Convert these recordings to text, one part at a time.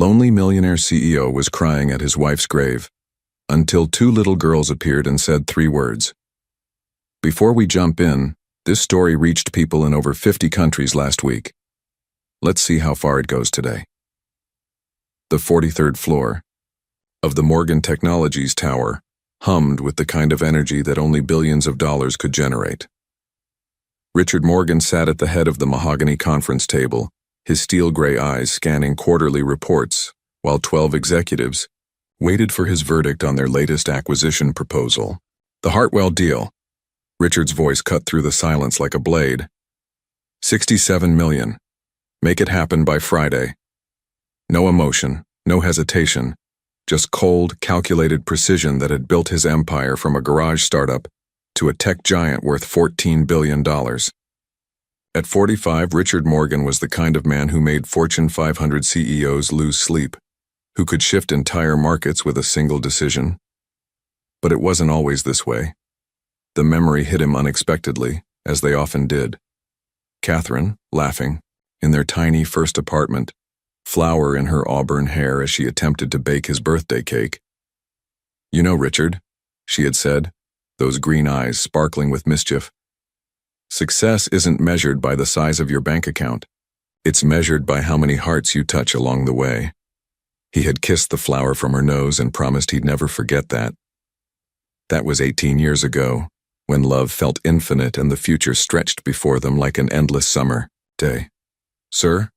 lonely millionaire CEO was crying at his wife's grave, until two little girls appeared and said 3 words. Before we jump in, this story reached people in over 50 countries last week. Let's see how far it goes today. The 43rd floor of the Morgan Technologies Tower hummed with the kind of energy that only billions of dollars could generate. Richard Morgan sat at the head of the mahogany conference table, his steel-gray eyes scanning quarterly reports, while 12 executives waited for his verdict on their latest acquisition proposal. The Hartwell deal. Richard's voice cut through the silence like a blade. $67 million. Make it happen by Friday. No emotion, no hesitation, just cold, calculated precision that had built his empire from a garage startup to a tech giant worth $14 billion. At 45, Richard Morgan was the kind of man who made Fortune 500 CEOs lose sleep, who could shift entire markets with a single decision. But it wasn't always this way. The memory hit him unexpectedly, as they often did. Catherine, laughing, in their tiny first apartment, flower in her auburn hair as she attempted to bake his birthday cake. "You know, Richard," she had said, those green eyes sparkling with mischief, "success isn't measured by the size of your bank account. It's measured by how many hearts you touch along the way." He had kissed the flower from her nose and promised he'd never forget that. That was 18 years ago, when love felt infinite and the future stretched before them like an endless summer day. "Sir?"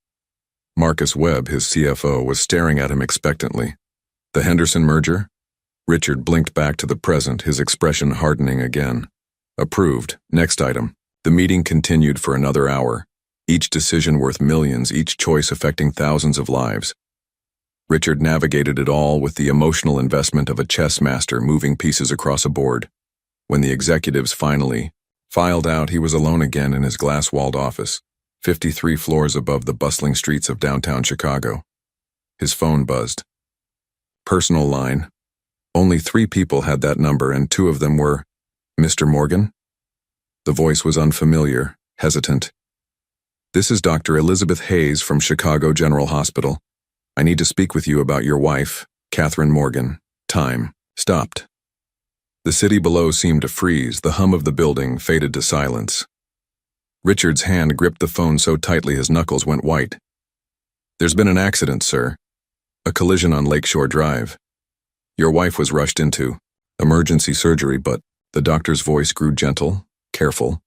Marcus Webb, his CFO, was staring at him expectantly. "The Henderson merger?" Richard blinked back to the present, his expression hardening again. "Approved. Next item." The meeting continued for another hour, each decision worth millions, each choice affecting thousands of lives. Richard navigated it all with the emotional investment of a chess master moving pieces across a board. When the executives finally filed out, he was alone again in his glass-walled office, 53 floors above the bustling streets of downtown Chicago. His phone buzzed. Personal line. Only 3 people had that number, and 2 of them were, "Mr. Morgan?" The voice was unfamiliar, hesitant. "This is Dr. Elizabeth Hayes from Chicago General Hospital. I need to speak with you about your wife, Catherine Morgan." Time stopped. The city below seemed to freeze, the hum of the building faded to silence. Richard's hand gripped the phone so tightly his knuckles went white. "There's been an accident, sir. A collision on Lakeshore Drive. Your wife was rushed into emergency surgery, but..." The doctor's voice grew gentle, careful.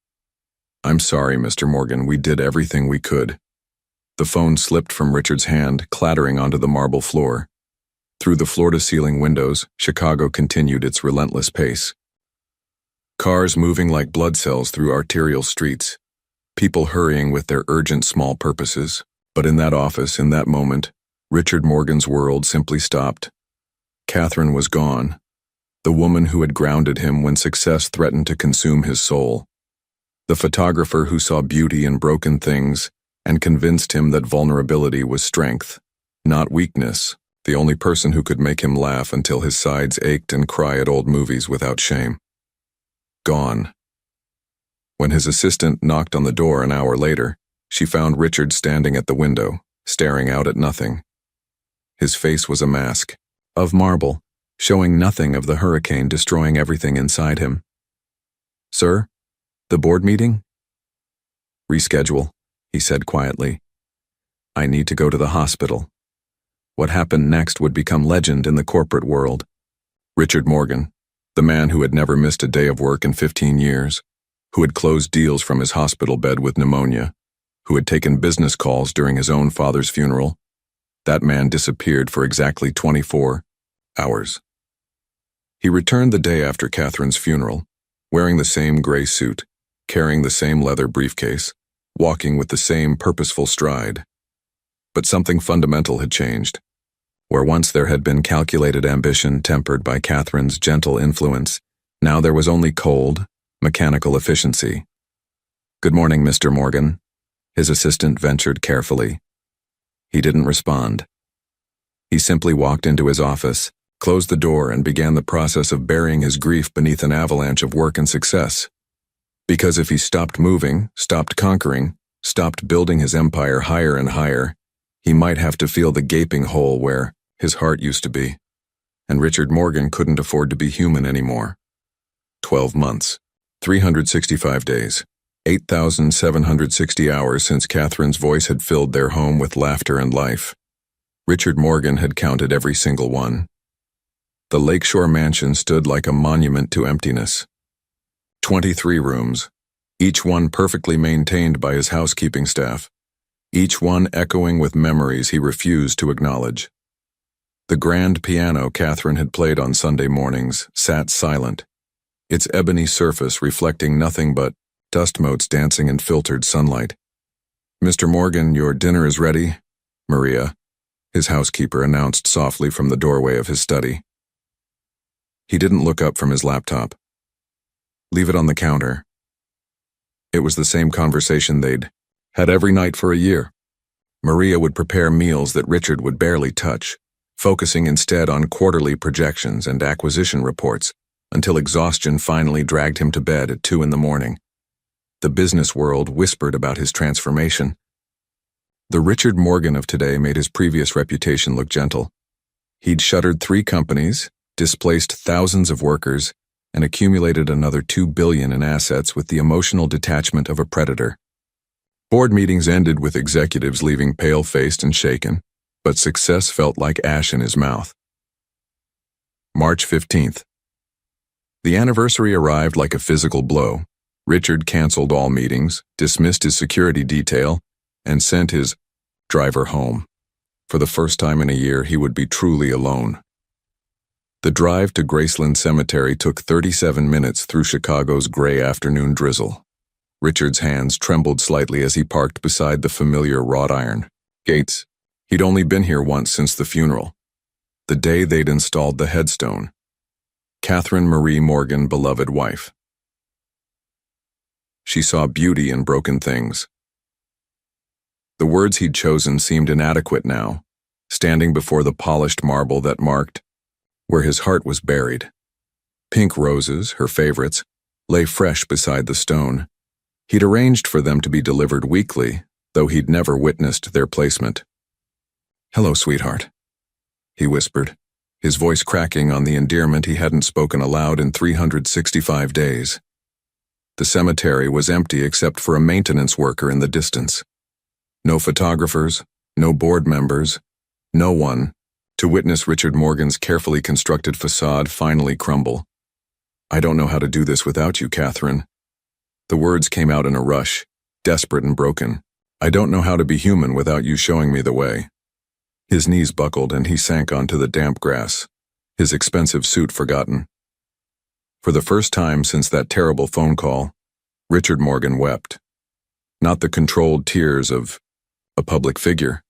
"I'm sorry, Mr. Morgan, we did everything we could." The phone slipped from Richard's hand, clattering onto the marble floor. Through the floor-to-ceiling windows, Chicago continued its relentless pace. Cars moving like blood cells through arterial streets, people hurrying with their urgent small purposes. But in that office, in that moment, Richard Morgan's world simply stopped. Catherine was gone, the woman who had grounded him when success threatened to consume his soul. The photographer who saw beauty in broken things and convinced him that vulnerability was strength, not weakness, the only person who could make him laugh until his sides ached and cry at old movies without shame. Gone. When his assistant knocked on the door an hour later, she found Richard standing at the window, staring out at nothing. His face was a mask of marble, showing nothing of the hurricane destroying everything inside him. "Sir? The board meeting?" "Reschedule," he said quietly. "I need to go to the hospital." What happened next would become legend in the corporate world. Richard Morgan, the man who had never missed a day of work in 15 years, who had closed deals from his hospital bed with pneumonia, who had taken business calls during his own father's funeral, that man disappeared for exactly 24 hours. He returned the day after Catherine's funeral, wearing the same gray suit, carrying the same leather briefcase, walking with the same purposeful stride. But something fundamental had changed. Where once there had been calculated ambition tempered by Catherine's gentle influence, now there was only cold, mechanical efficiency. "Good morning, Mr. Morgan," his assistant ventured carefully. He didn't respond. He simply walked into his office, closed the door, and began the process of burying his grief beneath an avalanche of work and success. Because if he stopped moving, stopped conquering, stopped building his empire higher and higher, He might have to feel the gaping hole where his heart used to be. And Richard Morgan couldn't afford to be human anymore. 12 months, 365 days, 8,760 hours since Catherine's voice had filled their home with laughter and life. Richard Morgan had counted every single one. The lakeshore mansion stood like a monument to emptiness. 23 rooms, each one perfectly maintained by his housekeeping staff, each one echoing with memories he refused to acknowledge. The grand piano Catherine had played on Sunday mornings sat silent, its ebony surface reflecting nothing but dust motes dancing in filtered sunlight. "Mr. Morgan, your dinner is ready," Maria, his housekeeper, announced softly from the doorway of his study. He didn't look up from his laptop. "Leave it on the counter." It was the same conversation they'd had every night for a year. Maria would prepare meals that Richard would barely touch, focusing instead on quarterly projections and acquisition reports, until exhaustion finally dragged him to bed at 2 a.m. The business world whispered about his transformation. The Richard Morgan of today made his previous reputation look gentle. He'd shuttered 3 companies, displaced thousands of workers, and accumulated another $2 billion in assets with the emotional detachment of a predator. Board meetings ended with executives leaving pale-faced and shaken, but success felt like ash in his mouth. March 15th. The anniversary arrived like a physical blow. Richard canceled all meetings, dismissed his security detail, and sent his driver home. For the first time in a year, he would be truly alone. The drive to Graceland Cemetery took 37 minutes through Chicago's gray afternoon drizzle. Richard's hands trembled slightly as he parked beside the familiar wrought iron gates. He'd only been here once since the funeral, the day they'd installed the headstone. Catherine Marie Morgan, beloved wife. She saw beauty in broken things. The words he'd chosen seemed inadequate now, standing before the polished marble that marked where his heart was buried. Pink roses, her favorites, lay fresh beside the stone. He'd arranged for them to be delivered weekly, though he'd never witnessed their placement. "Hello, sweetheart," he whispered, his voice cracking on the endearment he hadn't spoken aloud in 365 days. The cemetery was empty except for a maintenance worker in the distance. No photographers, no board members, no one to witness Richard Morgan's carefully constructed facade finally crumble. "I don't know how to do this without you, Catherine." The words came out in a rush, desperate and broken. "I don't know how to be human without you showing me the way." His knees buckled and he sank onto the damp grass, his expensive suit forgotten. For the first time since that terrible phone call, Richard Morgan wept. Not the controlled tears of a public figure,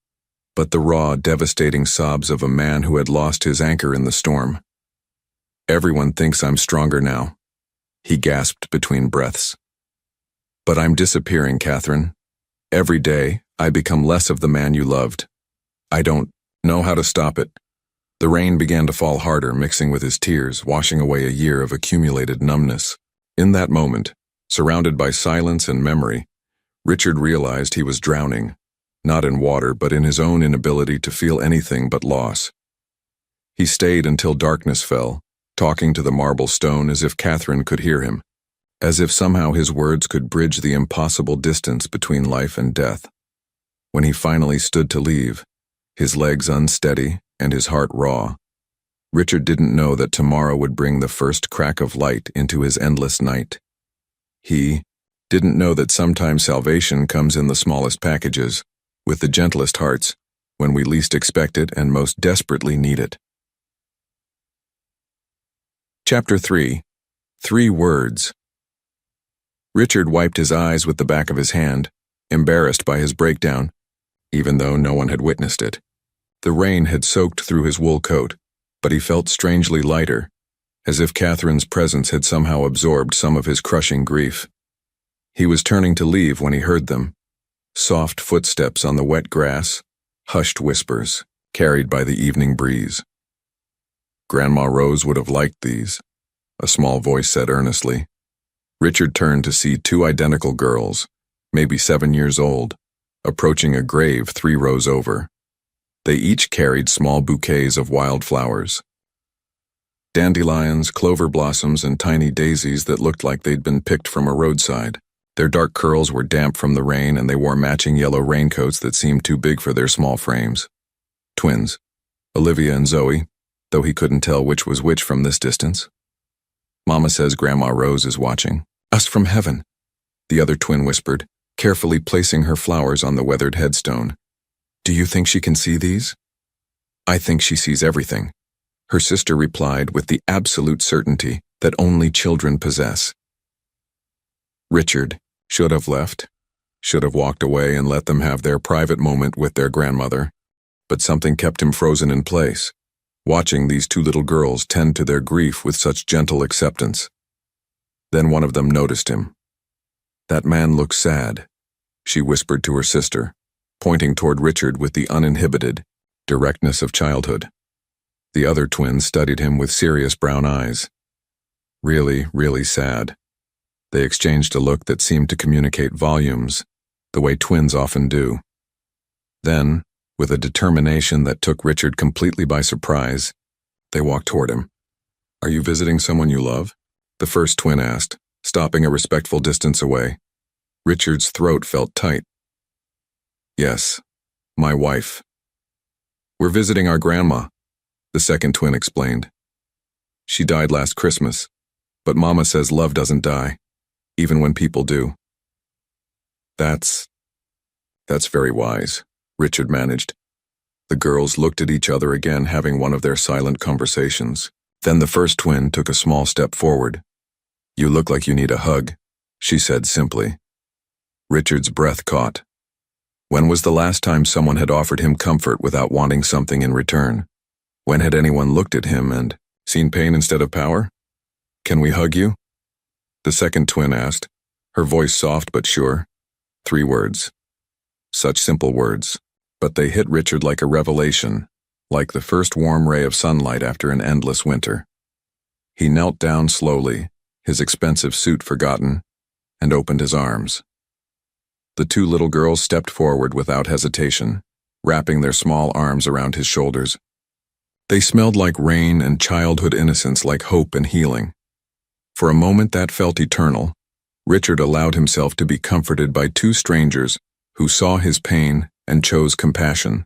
but the raw, devastating sobs of a man who had lost his anchor in the storm. "Everyone thinks I'm stronger now," he gasped between breaths. "But I'm disappearing, Catherine. Every day, I become less of the man you loved. I don't know how to stop it." The rain began to fall harder, mixing with his tears, washing away a year of accumulated numbness. In that moment, surrounded by silence and memory, Richard realized he was drowning, not in water but in his own inability to feel anything but loss. He stayed until darkness fell, talking to the marble stone as if Catherine could hear him, as if somehow his words could bridge the impossible distance between life and death. When he finally stood to leave, his legs unsteady and his heart raw, Richard didn't know that tomorrow would bring the first crack of light into his endless night. He didn't know that sometimes salvation comes in the smallest packages, with the gentlest hearts, when we least expect it and most desperately need it. Chapter 3. 3 Words. Richard wiped his eyes with the back of his hand, embarrassed by his breakdown, even though no one had witnessed it. The rain had soaked through his wool coat, but he felt strangely lighter, as if Catherine's presence had somehow absorbed some of his crushing grief. He was turning to leave when he heard them. Soft footsteps on the wet grass, hushed whispers, carried by the evening breeze. "Grandma Rose would have liked these," a small voice said earnestly. Richard turned to see 2 identical girls, maybe 7 years old, approaching a grave 3 rows over. They each carried small bouquets of wildflowers. Dandelions, clover blossoms, and tiny daisies that looked like they'd been picked from a roadside. Their dark curls were damp from the rain, and they wore matching yellow raincoats that seemed too big for their small frames. Twins, Olivia and Zoe, though he couldn't tell which was which from this distance. Mama says Grandma Rose is watching. Us from heaven, the other twin whispered, carefully placing her flowers on the weathered headstone. Do you think she can see these? I think she sees everything, her sister replied with the absolute certainty that only children possess. Richard should have left, should have walked away and let them have their private moment with their grandmother, but something kept him frozen in place, watching these two little girls tend to their grief with such gentle acceptance. Then one of them noticed him. That man looks sad, she whispered to her sister, pointing toward Richard with the uninhibited directness of childhood. The other twin studied him with serious brown eyes. Really, really sad. They exchanged a look that seemed to communicate volumes, the way twins often do. Then, with a determination that took Richard completely by surprise, they walked toward him. Are you visiting someone you love? The first twin asked, stopping a respectful distance away. Richard's throat felt tight. Yes, my wife. We're visiting our grandma, the second twin explained. She died last Christmas, but Mama says love doesn't die, even when people do. That's very wise, Richard managed. The girls looked at each other again, having one of their silent conversations. Then the first twin took a small step forward. You look like you need a hug, she said simply. Richard's breath caught. When was the last time someone had offered him comfort without wanting something in return? When had anyone looked at him and seen pain instead of power? Can we hug you? The second twin asked, her voice soft but sure. 3 words. Such simple words, but they hit Richard like a revelation, like the first warm ray of sunlight after an endless winter. He knelt down slowly, his expensive suit forgotten, and opened his arms. The 2 little girls stepped forward without hesitation, wrapping their small arms around his shoulders. They smelled like rain and childhood innocence, like hope and healing. For a moment that felt eternal, Richard allowed himself to be comforted by 2 strangers who saw his pain and chose compassion.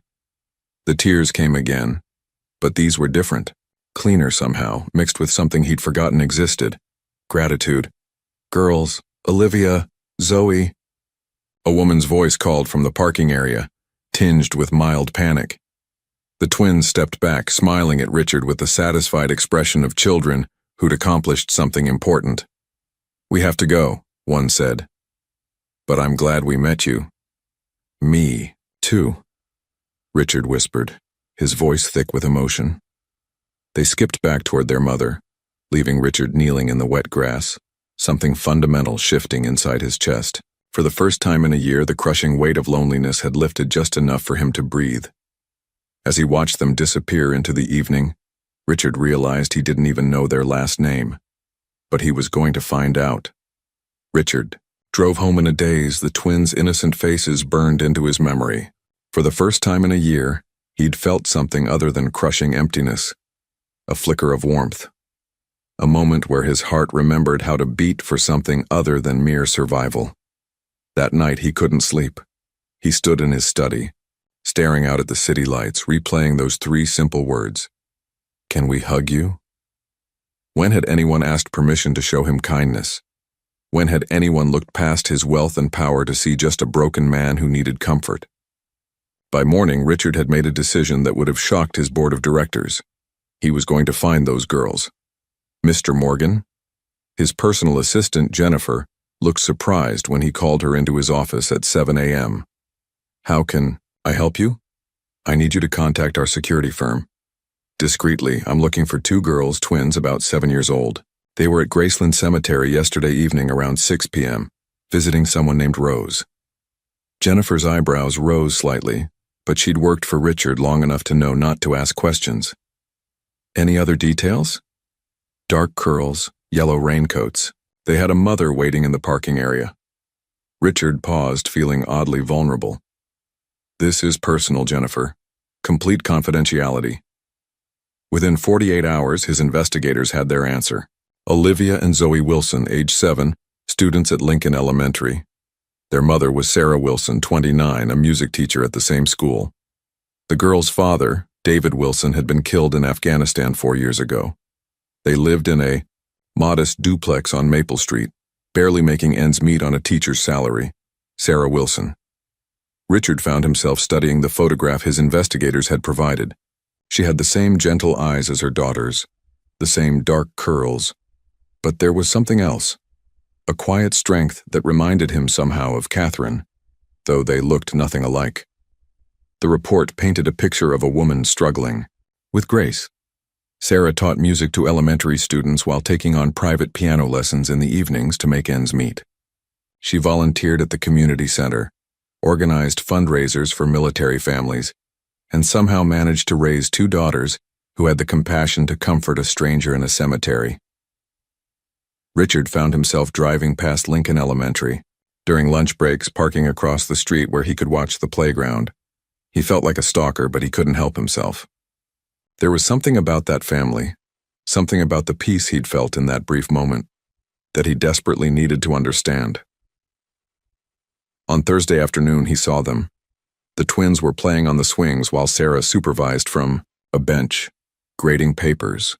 The tears came again, but these were different, cleaner somehow, mixed with something he'd forgotten existed. Gratitude. Girls, Olivia, Zoe. A woman's voice called from the parking area, tinged with mild panic. The twins stepped back, smiling at Richard with the satisfied expression of children who'd accomplished something important. We have to go, one said. But I'm glad we met you. Me, too, Richard whispered, his voice thick with emotion. They skipped back toward their mother, leaving Richard kneeling in the wet grass, something fundamental shifting inside his chest. For the first time in a year, the crushing weight of loneliness had lifted just enough for him to breathe. As he watched them disappear into the evening, Richard realized he didn't even know their last name. But he was going to find out. Richard drove home in a daze, the twins' innocent faces burned into his memory. For the first time in a year, he'd felt something other than crushing emptiness. A flicker of warmth. A moment where his heart remembered how to beat for something other than mere survival. That night he couldn't sleep. He stood in his study, staring out at the city lights, replaying those 3 simple words. Can we hug you? When had anyone asked permission to show him kindness? When had anyone looked past his wealth and power to see just a broken man who needed comfort? By morning, Richard had made a decision that would have shocked his board of directors. He was going to find those girls. Mr. Morgan, his personal assistant, Jennifer, looked surprised when he called her into his office at 7 a.m. How can I help you? I need you to contact our security firm. Discreetly, I'm looking for 2 girls, twins about 7 years old. They were at Graceland Cemetery yesterday evening around 6 p.m., visiting someone named Rose. Jennifer's eyebrows rose slightly, but she'd worked for Richard long enough to know not to ask questions. Any other details? Dark curls, yellow raincoats. They had a mother waiting in the parking area. Richard paused, feeling oddly vulnerable. This is personal, Jennifer. Complete confidentiality. Within 48 hours, his investigators had their answer. Olivia and Zoe Wilson, age 7, students at Lincoln Elementary. Their mother was Sarah Wilson, 29, a music teacher at the same school. The girl's father, David Wilson, had been killed in Afghanistan 4 years ago. They lived in a modest duplex on Maple Street, barely making ends meet on a teacher's salary. Sarah Wilson. Richard found himself studying the photograph his investigators had provided. She had the same gentle eyes as her daughters, the same dark curls, but there was something else, a quiet strength that reminded him somehow of Catherine, though they looked nothing alike. The report painted a picture of a woman struggling with grace. Sarah taught music to elementary students while taking on private piano lessons in the evenings to make ends meet. She volunteered at the community center, organized fundraisers for military families, and somehow managed to raise 2 daughters who had the compassion to comfort a stranger in a cemetery. Richard found himself driving past Lincoln Elementary, during lunch breaks parking across the street where he could watch the playground. He felt like a stalker, but he couldn't help himself. There was something about that family, something about the peace he'd felt in that brief moment, that he desperately needed to understand. On Thursday afternoon, he saw them. The twins were playing on the swings while Sarah supervised from a bench, grading papers.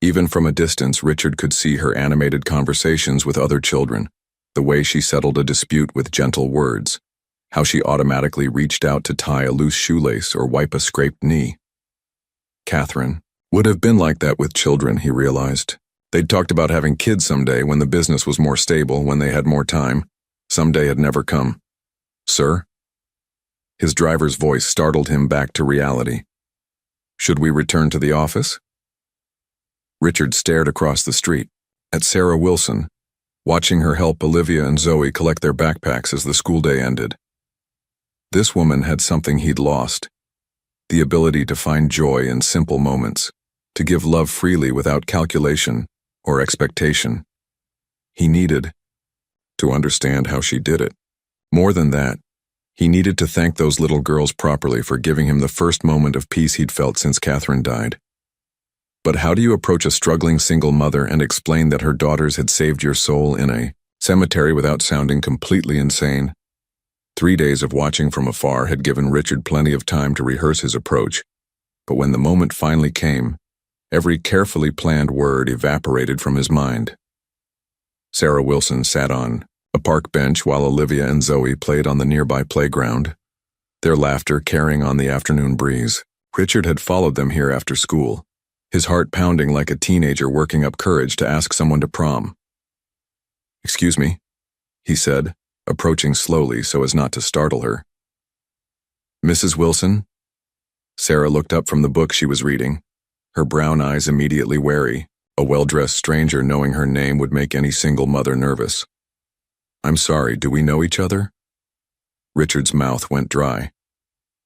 Even from a distance, Richard could see her animated conversations with other children, the way she settled a dispute with gentle words, how she automatically reached out to tie a loose shoelace or wipe a scraped knee. Catherine would have been like that with children, he realized. They'd talked about having kids someday when the business was more stable, when they had more time. Someday had never come. Sir? His driver's voice startled him back to reality. Should we return to the office? Richard stared across the street at Sarah Wilson, watching her help Olivia and Zoe collect their backpacks as the school day ended. This woman had something he'd lost, the ability to find joy in simple moments, to give love freely without calculation or expectation. He needed to understand how she did it. More than that, he needed to thank those little girls properly for giving him the first moment of peace he'd felt since Catherine died. But how do you approach a struggling single mother and explain that her daughters had saved your soul in a cemetery without sounding completely insane? 3 days of watching from afar had given Richard plenty of time to rehearse his approach, but when the moment finally came, every carefully planned word evaporated from his mind. Sarah Wilson sat on a park bench while Olivia and Zoe played on the nearby playground, their laughter carrying on the afternoon breeze. Richard had followed them here after school, his heart pounding like a teenager working up courage to ask someone to prom. "Excuse me," he said, approaching slowly so as not to startle her. "Mrs. Wilson?" Sarah looked up from the book she was reading, her brown eyes immediately wary, a well-dressed stranger knowing her name would make any single mother nervous. "I'm sorry, do we know each other?" Richard's mouth went dry.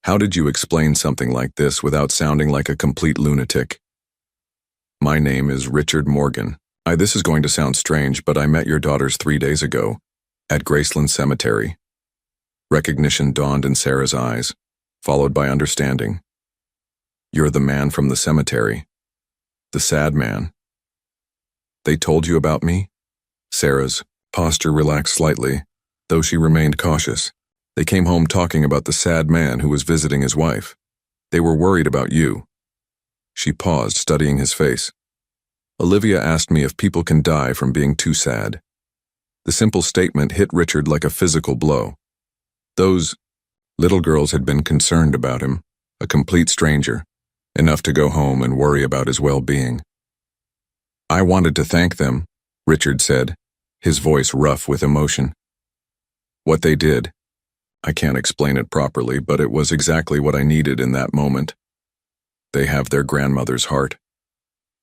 How did you explain something like this without sounding like a complete lunatic? "My name is Richard Morgan. This is going to sound strange, but I met your daughters 3 days ago, at Graceland Cemetery." Recognition dawned in Sarah's eyes, followed by understanding. "You're the man from the cemetery. The sad man. They told you about me?" Sarah's posture relaxed slightly, though she remained cautious. "They came home talking about the sad man who was visiting his wife. They were worried about you." She paused, studying his face. "Olivia asked me if people can die from being too sad." The simple statement hit Richard like a physical blow. Those little girls had been concerned about him, a complete stranger, enough to go home and worry about his well-being. "I wanted to thank them," Richard said, his voice rough with emotion. "What they did, I can't explain it properly, but it was exactly what I needed in that moment. They have their grandmother's heart,"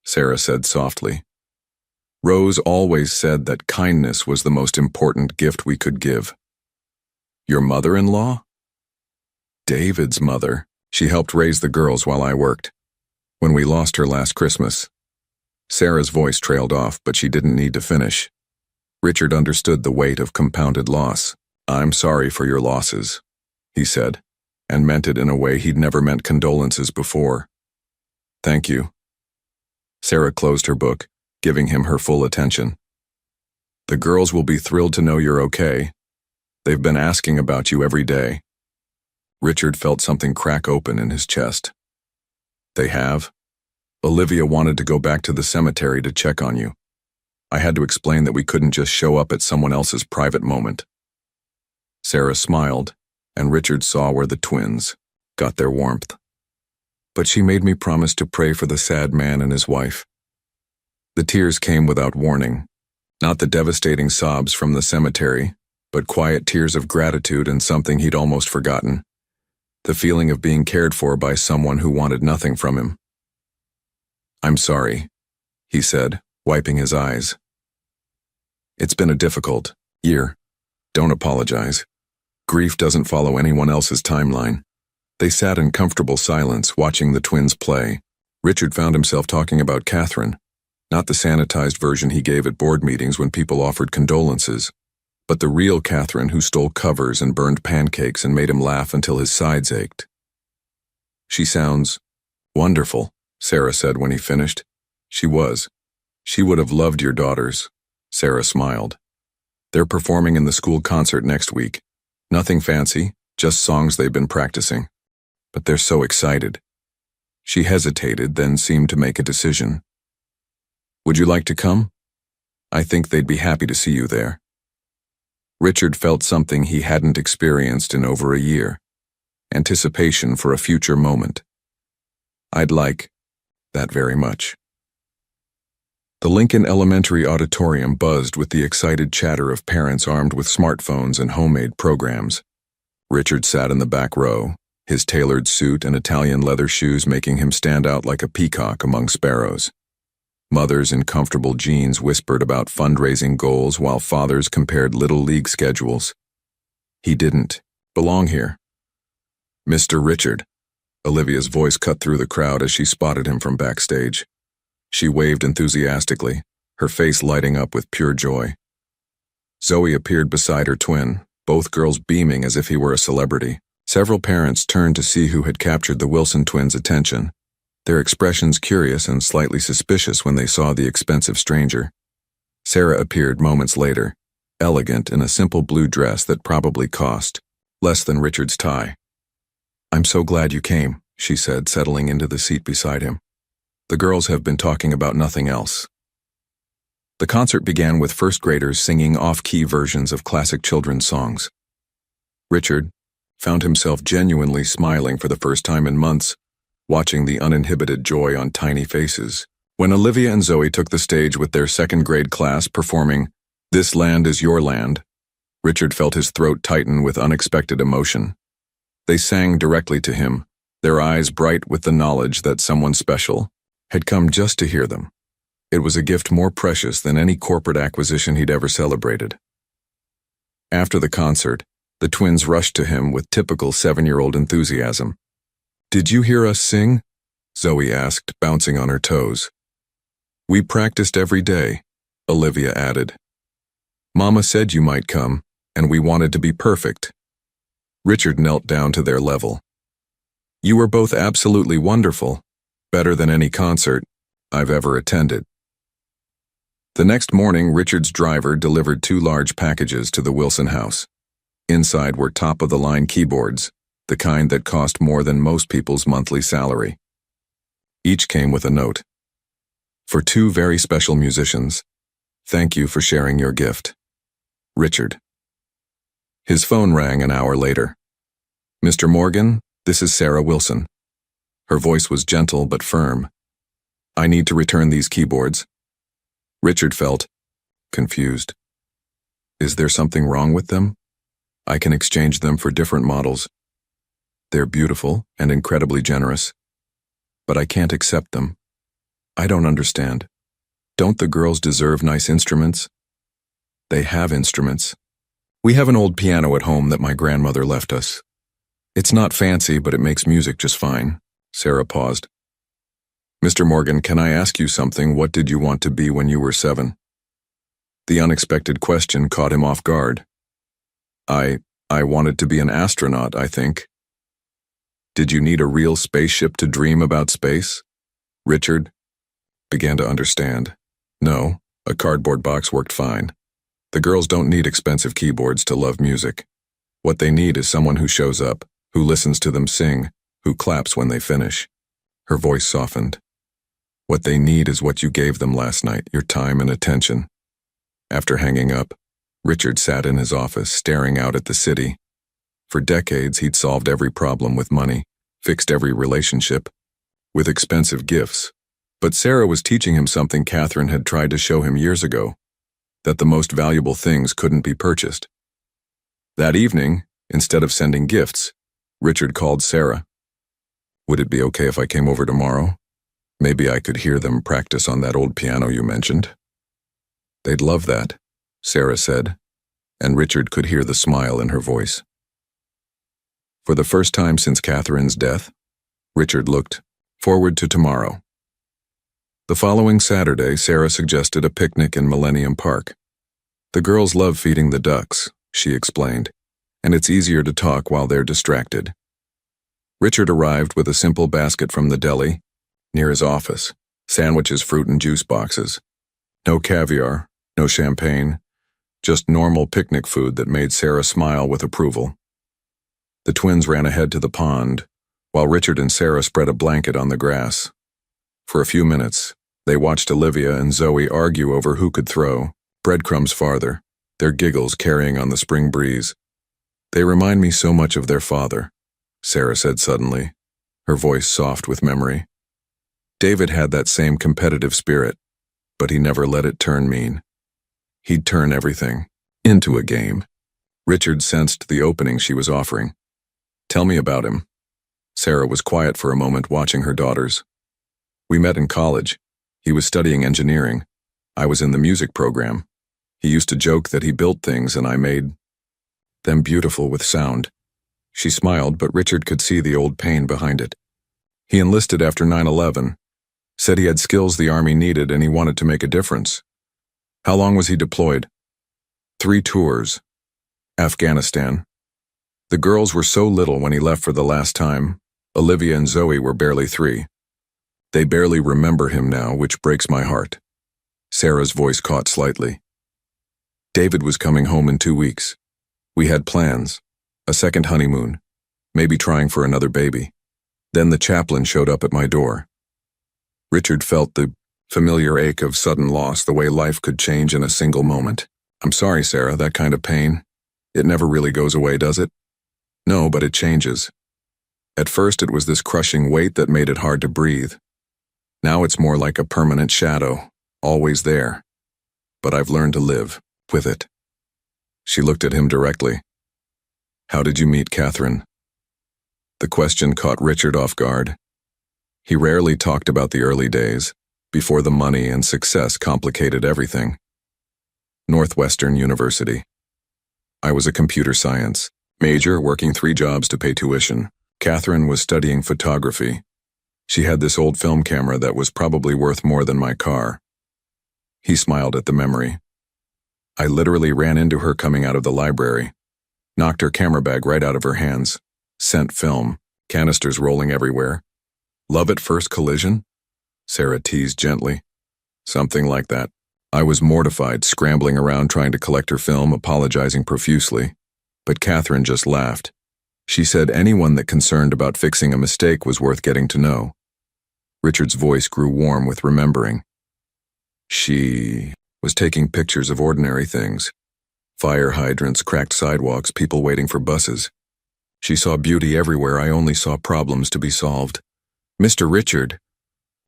Sarah said softly. "Rose always said that kindness was the most important gift we could give." "Your mother-in-law?" "David's mother. She helped raise the girls while I worked. When we lost her last Christmas." Sarah's voice trailed off, but she didn't need to finish. Richard understood the weight of compounded loss. "I'm sorry for your losses," he said. and meant it in a way he'd never meant condolences before. Thank you. Sarah closed her book, giving him her full attention. The girls will be thrilled to know you're okay. They've been asking about you every day. Richard felt something crack open in his chest. They have? Olivia wanted to go back to the cemetery to check on you. I had to explain that we couldn't just show up at someone else's private moment. Sarah smiled, and Richard saw where the twins got their warmth. But she made me promise to pray for the sad man and his wife. The tears came without warning, not the devastating sobs from the cemetery, but quiet tears of gratitude and something he'd almost forgotten. The feeling of being cared for by someone who wanted nothing from him. I'm sorry, he said, wiping his eyes. It's been a difficult year. Don't apologize. Grief doesn't follow anyone else's timeline. They sat in comfortable silence, watching the twins play. Richard found himself talking about Catherine, not the sanitized version he gave at board meetings when people offered condolences, but the real Catherine who stole covers and burned pancakes and made him laugh until his sides ached. She sounds wonderful, Sarah said when he finished. She was. She would have loved your daughters. Sarah smiled. They're performing in the school concert next week. Nothing fancy, just songs they've been practicing. But they're so excited. She hesitated, then seemed to make a decision. Would you like to come? I think they'd be happy to see you there. Richard felt something he hadn't experienced in over a year. Anticipation for a future moment. I'd like that very much. The Lincoln Elementary auditorium buzzed with the excited chatter of parents armed with smartphones and homemade programs. Richard sat in the back row, his tailored suit and Italian leather shoes making him stand out like a peacock among sparrows. Mothers in comfortable jeans whispered about fundraising goals while fathers compared Little League schedules. He didn't belong here. Mr. Richard. Olivia's voice cut through the crowd as she spotted him from backstage. She waved enthusiastically, her face lighting up with pure joy. Zoe appeared beside her twin, both girls beaming as if he were a celebrity. Several parents turned to see who had captured the Wilson twins' attention, their expressions curious and slightly suspicious when they saw the expensive stranger. Sarah appeared moments later, elegant in a simple blue dress that probably cost less than Richard's tie. I'm so glad you came, she said, settling into the seat beside him. The girls have been talking about nothing else. The concert began with first graders singing off-key versions of classic children's songs. Richard found himself genuinely smiling for the first time in months, watching the uninhibited joy on tiny faces. When Olivia and Zoe took the stage with their second grade class performing This Land Is Your Land, Richard felt his throat tighten with unexpected emotion. They sang directly to him, their eyes bright with the knowledge that someone special had come just to hear them. It was a gift more precious than any corporate acquisition he'd ever celebrated. After the concert, the twins rushed to him with typical 7-year-old enthusiasm. Did you hear us sing? Zoe asked, bouncing on her toes. We practiced every day, Olivia added. Mama said you might come, and we wanted to be perfect. Richard knelt down to their level. You were both absolutely wonderful, better than any concert I've ever attended. The next morning, Richard's driver delivered 2 large packages to the Wilson house. Inside were top-of-the-line keyboards, the kind that cost more than most people's monthly salary. Each came with a note. For 2 very special musicians, thank you for sharing your gift. Richard. His phone rang an hour later. Mr. Morgan, this is Sarah Wilson. Her voice was gentle but firm. I need to return these keyboards. Richard felt confused. Is there something wrong with them? I can exchange them for different models. They're beautiful and incredibly generous, but I can't accept them. I don't understand. Don't the girls deserve nice instruments? They have instruments. We have an old piano at home that my grandmother left us. It's not fancy, but it makes music just fine. Sarah paused. Mr. Morgan, can I ask you something? What did you want to be when you were 7? The unexpected question caught him off guard. I wanted to be an astronaut, I think. Did you need a real spaceship to dream about space? Richard began to understand. No, a cardboard box worked fine. The girls don't need expensive keyboards to love music. What they need is someone who shows up, who listens to them sing, who claps when they finish. Her voice softened. What they need is what you gave them last night, your time and attention. After hanging up, Richard sat in his office, staring out at the city. For decades, he'd solved every problem with money, fixed every relationship, with expensive gifts. But Sarah was teaching him something Catherine had tried to show him years ago, that the most valuable things couldn't be purchased. That evening, instead of sending gifts, Richard called Sarah. Would it be okay if I came over tomorrow? Maybe I could hear them practice on that old piano you mentioned. They'd love that, Sarah said, and Richard could hear the smile in her voice. For the first time since Catherine's death, Richard looked forward to tomorrow. The following Saturday, Sarah suggested a picnic in Millennium Park. The girls love feeding the ducks, she explained, and it's easier to talk while they're distracted. Richard arrived with a simple basket from the deli near his office, sandwiches, fruit and juice boxes. No caviar, no champagne, just normal picnic food that made Sarah smile with approval. The twins ran ahead to the pond, while Richard and Sarah spread a blanket on the grass. For a few minutes, they watched Olivia and Zoe argue over who could throw breadcrumbs farther, their giggles carrying on the spring breeze. They remind me so much of their father, Sarah said suddenly, her voice soft with memory. David had that same competitive spirit, but he never let it turn mean. He'd turn everything into a game. Richard sensed the opening she was offering. Tell me about him. Sarah was quiet for a moment, watching her daughters. We met in college. He was studying engineering. I was in the music program. He used to joke that he built things and I made them beautiful with sound. She smiled, but Richard could see the old pain behind it. He enlisted after 9/11, said he had skills the Army needed and he wanted to make a difference. How long was he deployed? 3 tours. Afghanistan. The girls were so little when he left for the last time. Olivia and Zoe were barely 3. They barely remember him now, which breaks my heart. Sarah's voice caught slightly. David was coming home in 2 weeks. We had plans, a second honeymoon, maybe trying for another baby. Then the chaplain showed up at my door. Richard felt the familiar ache of sudden loss, the way life could change in a single moment. I'm sorry, Sarah, that kind of pain. It never really goes away, does it? No, but it changes. At first it was this crushing weight that made it hard to breathe. Now it's more like a permanent shadow, always there. But I've learned to live with it. She looked at him directly. How did you meet Catherine? The question caught Richard off guard. He rarely talked about the early days, before the money and success complicated everything. Northwestern University. I was a computer science major, working 3 jobs to pay tuition. Catherine was studying photography. She had this old film camera that was probably worth more than my car. He smiled at the memory. I literally ran into her coming out of the library, knocked her camera bag right out of her hands. Scent film, canisters rolling everywhere. Love at first collision? Sarah teased gently. Something like that. I was mortified, scrambling around trying to collect her film, apologizing profusely. But Catherine just laughed. She said anyone that concerned about fixing a mistake was worth getting to know. Richard's voice grew warm with remembering. She was taking pictures of ordinary things. Fire hydrants, cracked sidewalks, people waiting for buses. She saw beauty everywhere. I only saw problems to be solved. Mr. Richard.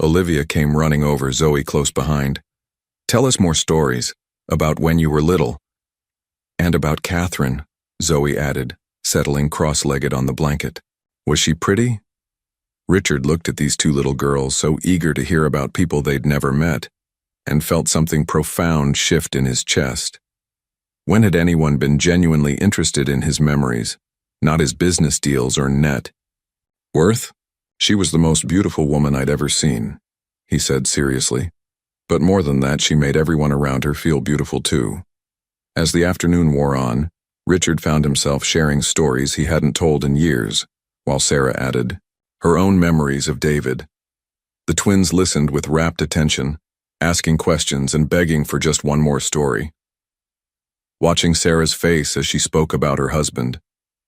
Olivia came running over, Zoe close behind. Tell us more stories about when you were little. And about Catherine, Zoe added, settling cross-legged on the blanket. Was she pretty? Richard looked at these 2 little girls, so eager to hear about people they'd never met, and felt something profound shift in his chest. When had anyone been genuinely interested in his memories, not his business deals or net? Worth? She was the most beautiful woman I'd ever seen, he said seriously. But more than that, she made everyone around her feel beautiful too. As the afternoon wore on, Richard found himself sharing stories he hadn't told in years, while Sarah added, her own memories of David. The twins listened with rapt attention, asking questions and begging for just one more story. Watching Sarah's face as she spoke about her husband,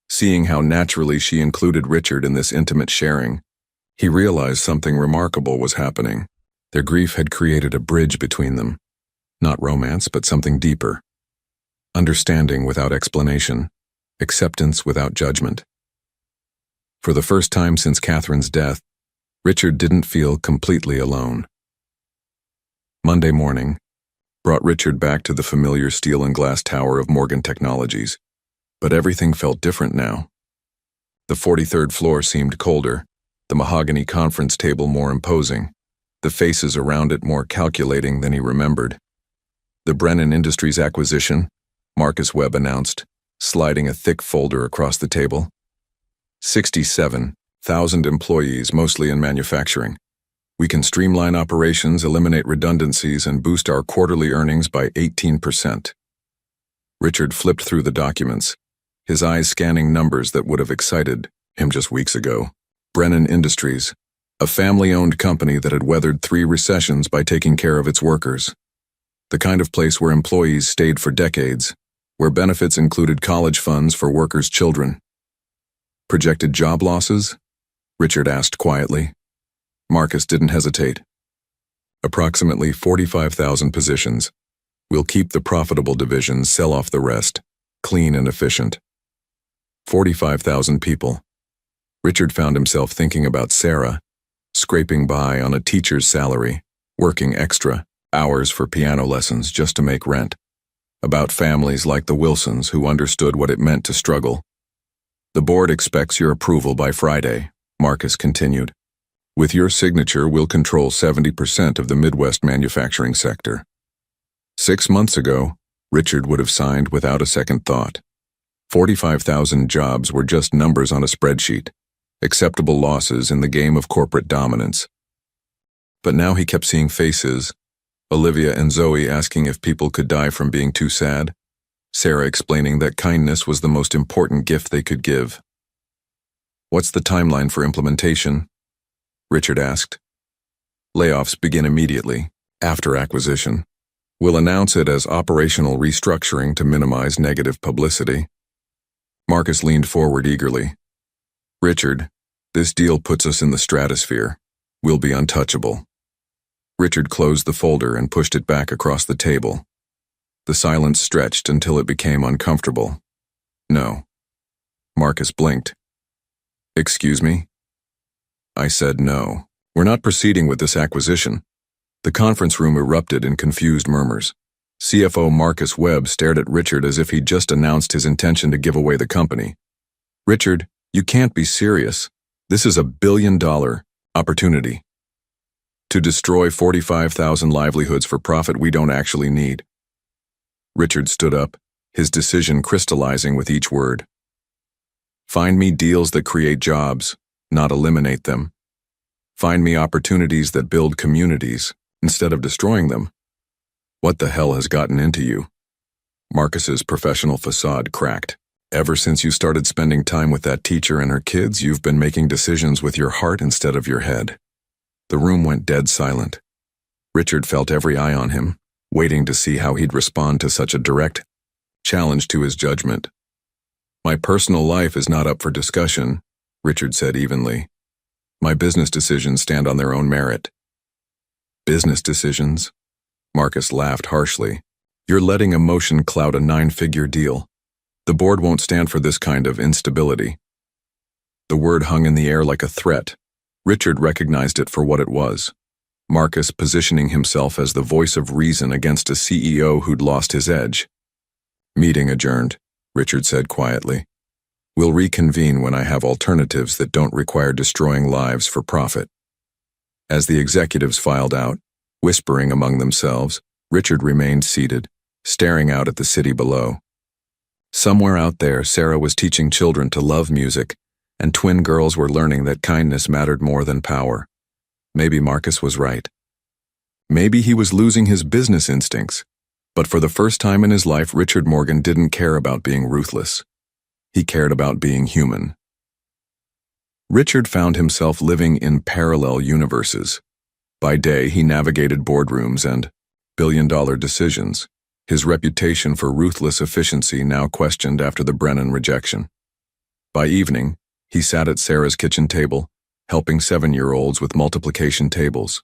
seeing how naturally she included Richard in this intimate sharing, he realized something remarkable was happening. Their grief had created a bridge between them. Not romance, but something deeper. Understanding without explanation, acceptance without judgment. For the first time since Catherine's death, Richard didn't feel completely alone. Monday morning brought Richard back to the familiar steel and glass tower of Morgan Technologies, but everything felt different now. The 43rd floor seemed colder, the mahogany conference table more imposing, the faces around it more calculating than he remembered. The Brennan Industries acquisition, Marcus Webb announced, sliding a thick folder across the table. 67,000 employees, mostly in manufacturing. We can streamline operations, eliminate redundancies, and boost our quarterly earnings by 18%. Richard flipped through the documents, his eyes scanning numbers that would have excited him just weeks ago. Brennan Industries, a family-owned company that had weathered 3 recessions by taking care of its workers. The kind of place where employees stayed for decades, where benefits included college funds for workers' children. Projected job losses? Richard asked quietly. Marcus didn't hesitate. Approximately 45,000 positions. We'll keep the profitable divisions, sell off the rest. Clean and efficient. 45,000 people. Richard found himself thinking about Sarah, scraping by on a teacher's salary, working extra hours for piano lessons just to make rent. About families like the Wilsons who understood what it meant to struggle. The board expects your approval by Friday, Marcus continued. With your signature, we'll control 70% of the Midwest manufacturing sector. 6 months ago, Richard would have signed without a second thought. 45,000 jobs were just numbers on a spreadsheet, acceptable losses in the game of corporate dominance. But now he kept seeing faces, Olivia and Zoe asking if people could die from being too sad, Sarah explaining that kindness was the most important gift they could give. What's the timeline for implementation? Richard asked. Layoffs begin immediately, after acquisition. We'll announce it as operational restructuring to minimize negative publicity. Marcus leaned forward eagerly. Richard, this deal puts us in the stratosphere. We'll be untouchable. Richard closed the folder and pushed it back across the table. The silence stretched until it became uncomfortable. No. Marcus blinked. Excuse me? I said no. We're not proceeding with this acquisition. The conference room erupted in confused murmurs. CFO Marcus Webb stared at Richard as if he'd just announced his intention to give away the company. Richard, you can't be serious. This is $1 billion opportunity. To destroy 45,000 livelihoods for profit we don't actually need. Richard stood up, his decision crystallizing with each word. Find me deals that create jobs, not eliminate them. Find me opportunities that build communities, instead of destroying them. What the hell has gotten into you? Marcus's professional facade cracked. Ever since you started spending time with that teacher and her kids, you've been making decisions with your heart instead of your head. The room went dead silent. Richard felt every eye on him, waiting to see how he'd respond to such a direct challenge to his judgment. My personal life is not up for discussion, Richard said evenly. My business decisions stand on their own merit. Business decisions? Marcus laughed harshly. You're letting emotion cloud a 9-figure deal. The board won't stand for this kind of instability. The word hung in the air like a threat. Richard recognized it for what it was. Marcus positioning himself as the voice of reason against a CEO who'd lost his edge. Meeting adjourned, Richard said quietly. We'll reconvene when I have alternatives that don't require destroying lives for profit. As the executives filed out, whispering among themselves, Richard remained seated, staring out at the city below. Somewhere out there, Sarah was teaching children to love music, and twin girls were learning that kindness mattered more than power. Maybe Marcus was right. Maybe he was losing his business instincts, but for the first time in his life, Richard Morgan didn't care about being ruthless. He cared about being human. Richard found himself living in parallel universes. By day, he navigated boardrooms and billion-dollar decisions, his reputation for ruthless efficiency now questioned after the Brennan rejection. By evening, he sat at Sarah's kitchen table, helping 7-year-olds with multiplication tables.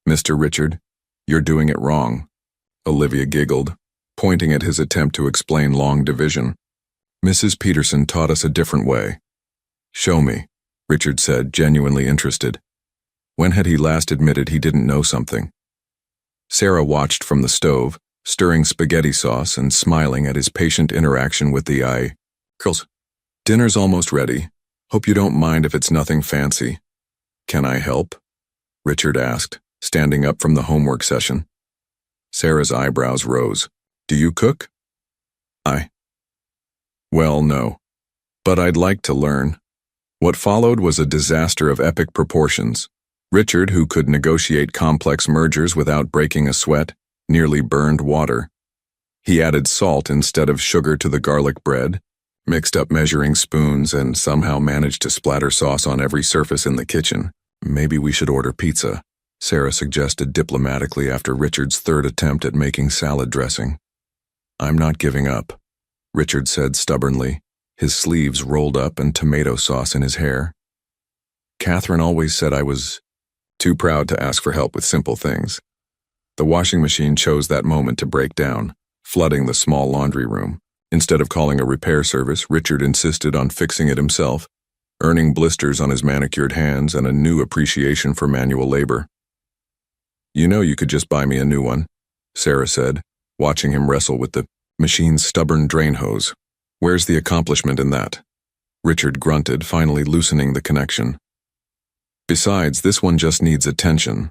"Mr. Richard, you're doing it wrong," Olivia giggled, pointing at his attempt to explain long division. "Mrs. Peterson taught us a different way." "Show me," Richard said, genuinely interested. When had he last admitted he didn't know something? Sarah watched from the stove, stirring spaghetti sauce and smiling at his patient interaction with the eye. "Girls, dinner's almost ready. Hope you don't mind if it's nothing fancy." "Can I help?" Richard asked, standing up from the homework session. Sarah's eyebrows rose. "Do you cook?" "Well, no. But I'd like to learn." What followed was a disaster of epic proportions. Richard, who could negotiate complex mergers without breaking a sweat, nearly burned water. He added salt instead of sugar to the garlic bread, mixed up measuring spoons, and somehow managed to splatter sauce on every surface in the kitchen. "Maybe we should order pizza," Sarah suggested diplomatically after Richard's third attempt at making salad dressing. "I'm not giving up," Richard said stubbornly, his sleeves rolled up and tomato sauce in his hair. "Catherine always said I was too proud to ask for help with simple things." The washing machine chose that moment to break down, flooding the small laundry room. Instead of calling a repair service, Richard insisted on fixing it himself, earning blisters on his manicured hands and a new appreciation for manual labor. "You know you could just buy me a new one," Sarah said, watching him wrestle with the machine's stubborn drain hose. "Where's the accomplishment in that?" Richard grunted, finally loosening the connection. "Besides, this one just needs attention."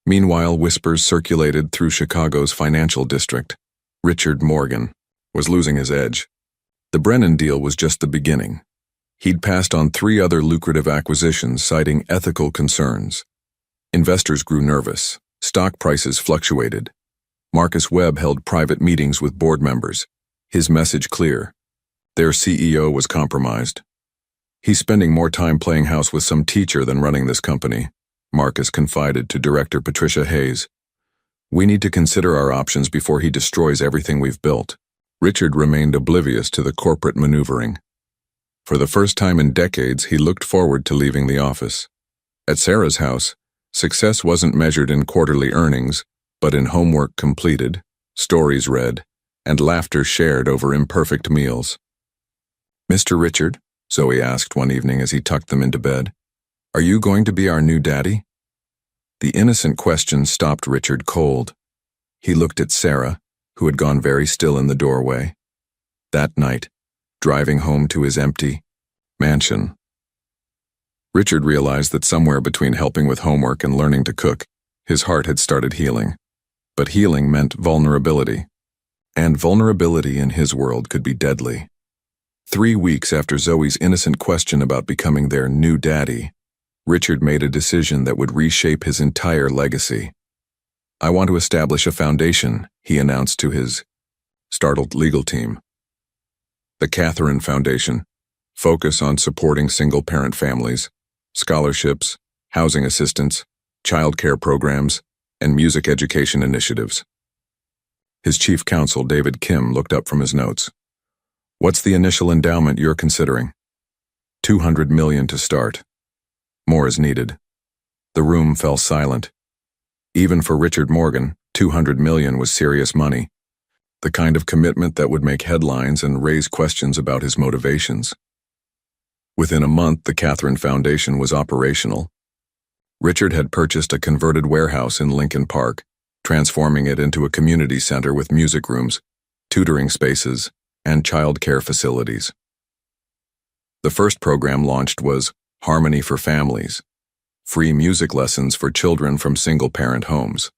Meanwhile, whispers circulated through Chicago's financial district. Richard Morgan was losing his edge. The Brennan deal was just the beginning. He'd passed on 3 other lucrative acquisitions, citing ethical concerns. Investors grew nervous. Stock prices fluctuated. Marcus Webb held private meetings with board members, his message clear. Their CEO was compromised. "He's spending more time playing house with some teacher than running this company," Marcus confided to Director Patricia Hayes. "We need to consider our options before he destroys everything we've built." Richard remained oblivious to the corporate maneuvering. For the first time in decades, he looked forward to leaving the office. At Sarah's house, success wasn't measured in quarterly earnings, but in homework completed, stories read, and laughter shared over imperfect meals. "Mr. Richard," Zoe asked one evening as he tucked them into bed, "are you going to be our new daddy?" The innocent question stopped Richard cold. He looked at Sarah, who had gone very still in the doorway. That night, driving home to his empty mansion, Richard realized that somewhere between helping with homework and learning to cook, his heart had started healing. But healing meant vulnerability. And vulnerability in his world could be deadly. 3 weeks after Zoe's innocent question about becoming their new daddy, Richard made a decision that would reshape his entire legacy. "I want to establish a foundation," he announced to his startled legal team. The Catherine Foundation, focus on supporting single-parent families, scholarships, housing assistance, child care programs, and music education initiatives. His chief counsel, David Kim, looked up from his notes. "What's the initial endowment you're considering?" $200 million to start. More is needed." The room fell silent. Even for Richard Morgan, $200 million was serious money, the kind of commitment that would make headlines and raise questions about his motivations. Within a month, the Catherine Foundation was operational. Richard had purchased a converted warehouse in Lincoln Park, transforming it into a community center with music rooms, tutoring spaces, and child care facilities. The first program launched was Harmony for Families, free music lessons for children from single-parent homes.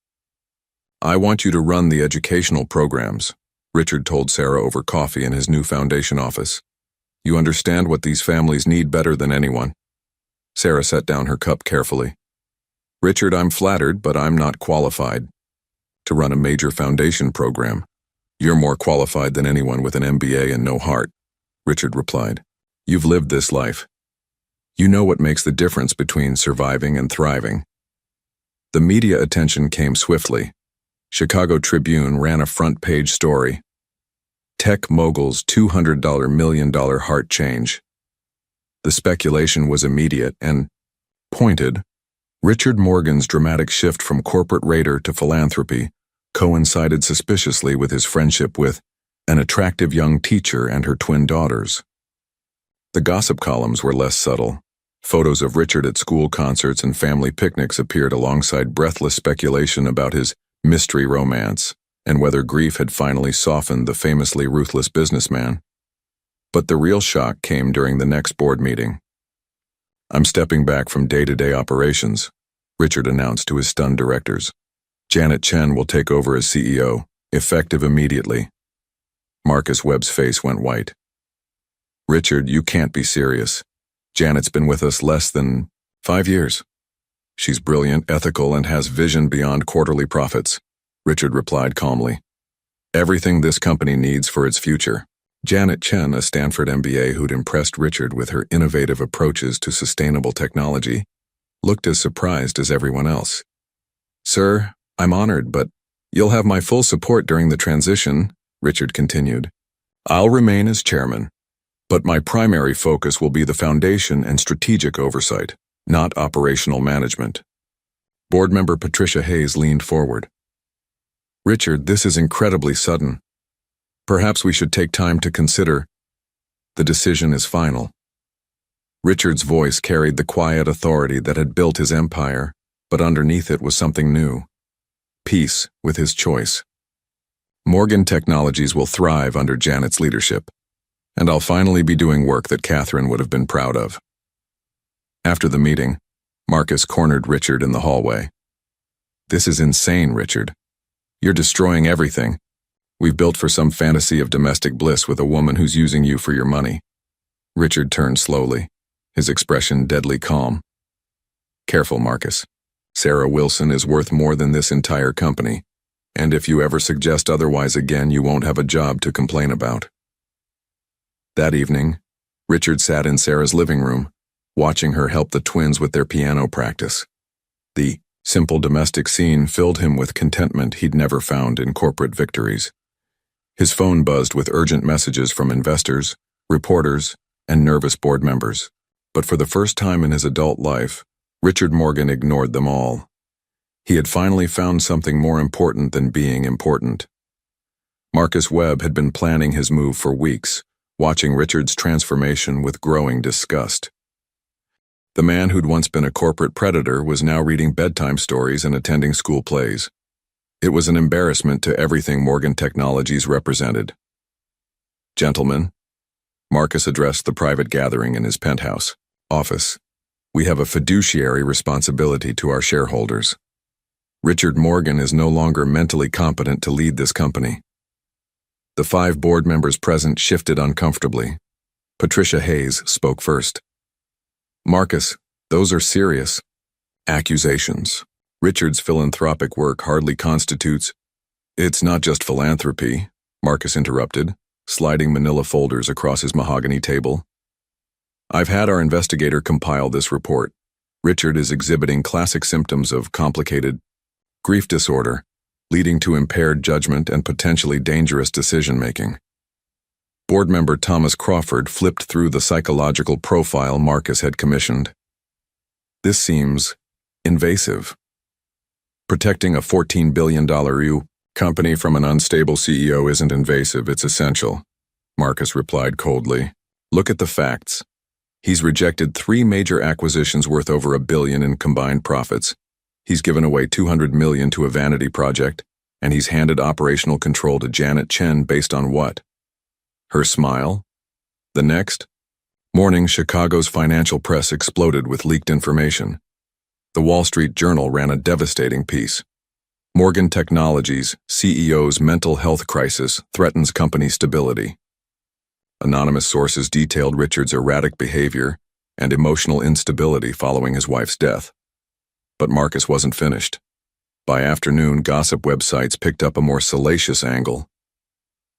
"I want you to run the educational programs," Richard told Sarah over coffee in his new foundation office. "You understand what these families need better than anyone." Sarah set down her cup carefully. "Richard, I'm flattered, but I'm not qualified to run a major foundation program." "You're more qualified than anyone with an MBA and no heart," Richard replied. "You've lived this life. You know what makes the difference between surviving and thriving. The media attention came swiftly. Chicago Tribune ran a front-page story. Tech mogul's $200 million heart change. The speculation was immediate and pointed. Richard Morgan's dramatic shift from corporate raider to philanthropy coincided suspiciously with his friendship with an attractive young teacher and her twin daughters. The gossip columns were less subtle. Photos of Richard at school concerts and family picnics appeared alongside breathless speculation about his mystery romance and whether grief had finally softened the famously ruthless businessman. But the real shock came during the next board meeting. "I'm stepping back from day-to-day operations," Richard announced to his stunned directors. "Janet Chen will take over as CEO, effective immediately." Marcus Webb's face went white. "Richard, you can't be serious. Janet's been with us less than 5 years. She's brilliant, ethical, and has vision beyond quarterly profits," Richard replied calmly. "Everything this company needs for its future." Janet Chen, a Stanford MBA who'd impressed Richard with her innovative approaches to sustainable technology, looked as surprised as everyone else. "Sir, I'm honored, but you'll have my full support during the transition," Richard continued. "I'll remain as chairman, but my primary focus will be the foundation and strategic oversight, not operational management." Board member Patricia Hayes leaned forward. "Richard, this is incredibly sudden. Perhaps we should take time to consider. The decision is final." Richard's voice carried the quiet authority that had built his empire, but underneath it was something new. Peace with his choice. "Morgan Technologies will thrive under Janet's leadership, and I'll finally be doing work that Catherine would have been proud of." After the meeting, Marcus cornered Richard in the hallway. "This is insane, Richard. You're destroying everything we've built for some fantasy of domestic bliss with a woman who's using you for your money." Richard turned slowly, his expression deadly calm. "Careful, Marcus. Sarah Wilson is worth more than this entire company, and if you ever suggest otherwise again, you won't have a job to complain about." That evening, Richard sat in Sarah's living room, watching her help the twins with their piano practice. The simple domestic scene filled him with contentment he'd never found in corporate victories. His phone buzzed with urgent messages from investors, reporters, and nervous board members. But for the first time in his adult life, Richard Morgan ignored them all. He had finally found something more important than being important. Marcus Webb had been planning his move for weeks, watching Richard's transformation with growing disgust. The man who'd once been a corporate predator was now reading bedtime stories and attending school plays. It was an embarrassment to everything Morgan Technologies represented. "Gentlemen," Marcus addressed the private gathering in his penthouse office, "we have a fiduciary responsibility to our shareholders. Richard Morgan is no longer mentally competent to lead this company." The 5 board members present shifted uncomfortably. Patricia Hayes spoke first. "Marcus, those are serious accusations. Richard's philanthropic work hardly constitutes—" "It's not just philanthropy," Marcus interrupted, sliding manila folders across his mahogany table. "I've had our investigator compile this report. Richard is exhibiting classic symptoms of complicated grief disorder, leading to impaired judgment and potentially dangerous decision-making." Board member Thomas Crawford flipped through the psychological profile Marcus had commissioned. "This seems invasive." "Protecting a $14 billion company from an unstable CEO isn't invasive, it's essential," Marcus replied coldly. "Look at the facts. He's rejected 3 major acquisitions worth over $1 billion in combined profits. He's given away $200 million to a vanity project, and he's handed operational control to Janet Chen based on what? Her smile? The next morning, Chicago's financial press exploded with leaked information. The Wall Street Journal ran a devastating piece. "Morgan Technologies CEO's mental health crisis threatens company stability." Anonymous sources detailed Richard's erratic behavior and emotional instability following his wife's death. But Marcus wasn't finished. By afternoon, gossip websites picked up a more salacious angle.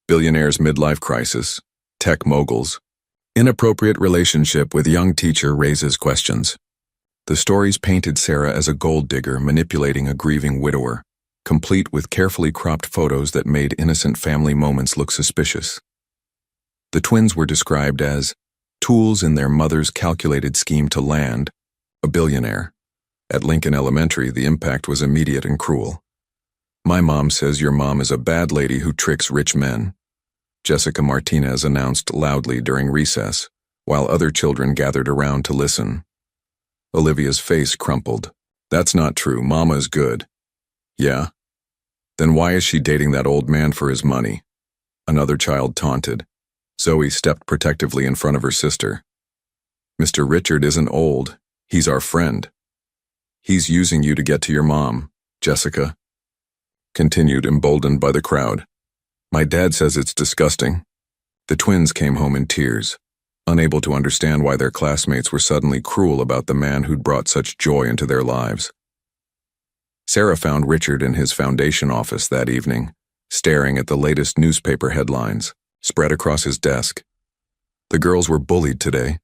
Billionaire's midlife crisis, tech moguls, Inappropriate relationship with young teacher raises questions. The stories painted Sarah as a gold digger manipulating a grieving widower, complete with carefully cropped photos that made innocent family moments look suspicious. The twins were described as tools in their mother's calculated scheme to land a billionaire. At Lincoln Elementary, the impact was immediate and cruel. "My mom says your mom is a bad lady who tricks rich men," Jessica Martinez announced loudly during recess, while other children gathered around to listen. Olivia's face crumpled. "That's not true. Mama's good." "Yeah? Then why is she dating that old man for his money?" Another child taunted. Zoe stepped protectively in front of her sister. "Mr. Richard isn't old. He's our friend." "He's using you to get to your mom," Jessica continued, emboldened by the crowd. "My dad says it's disgusting." The twins came home in tears, unable to understand why their classmates were suddenly cruel about the man who'd brought such joy into their lives. Sarah found Richard in his foundation office that evening, staring at the latest newspaper headlines spread across his desk. "The girls were bullied today,"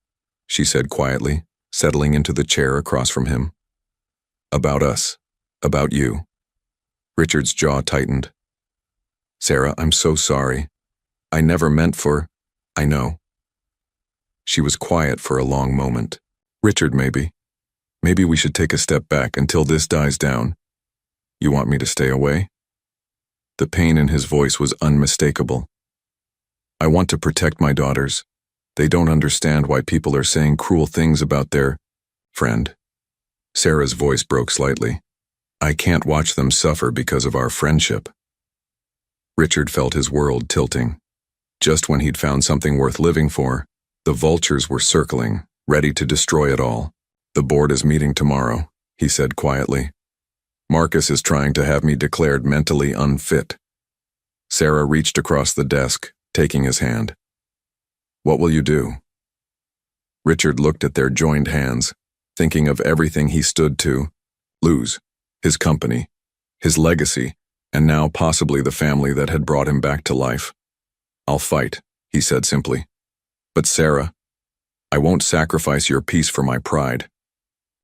she said quietly, settling into the chair across from him. "About us. About you." Richard's jaw tightened. "Sarah, I'm so sorry. I never meant for—" "I know." She was quiet for a long moment. "Richard, maybe we should take a step back until this dies down. You want me to stay away?" The pain in his voice was unmistakable. "I want to protect my daughters. They don't understand why people are saying cruel things about their friend." Sarah's voice broke slightly. "I can't watch them suffer because of our friendship." Richard felt his world tilting. Just when he'd found something worth living for, the vultures were circling, ready to destroy it all. "The board is meeting tomorrow," he said quietly. "Marcus is trying to have me declared mentally unfit." Sarah reached across the desk, taking his hand. "What will you do?" Richard looked at their joined hands, thinking of everything he stood to lose: his company, his legacy, and now possibly the family that had brought him back to life. "I'll fight," he said simply. "But Sarah, I won't sacrifice your peace for my pride.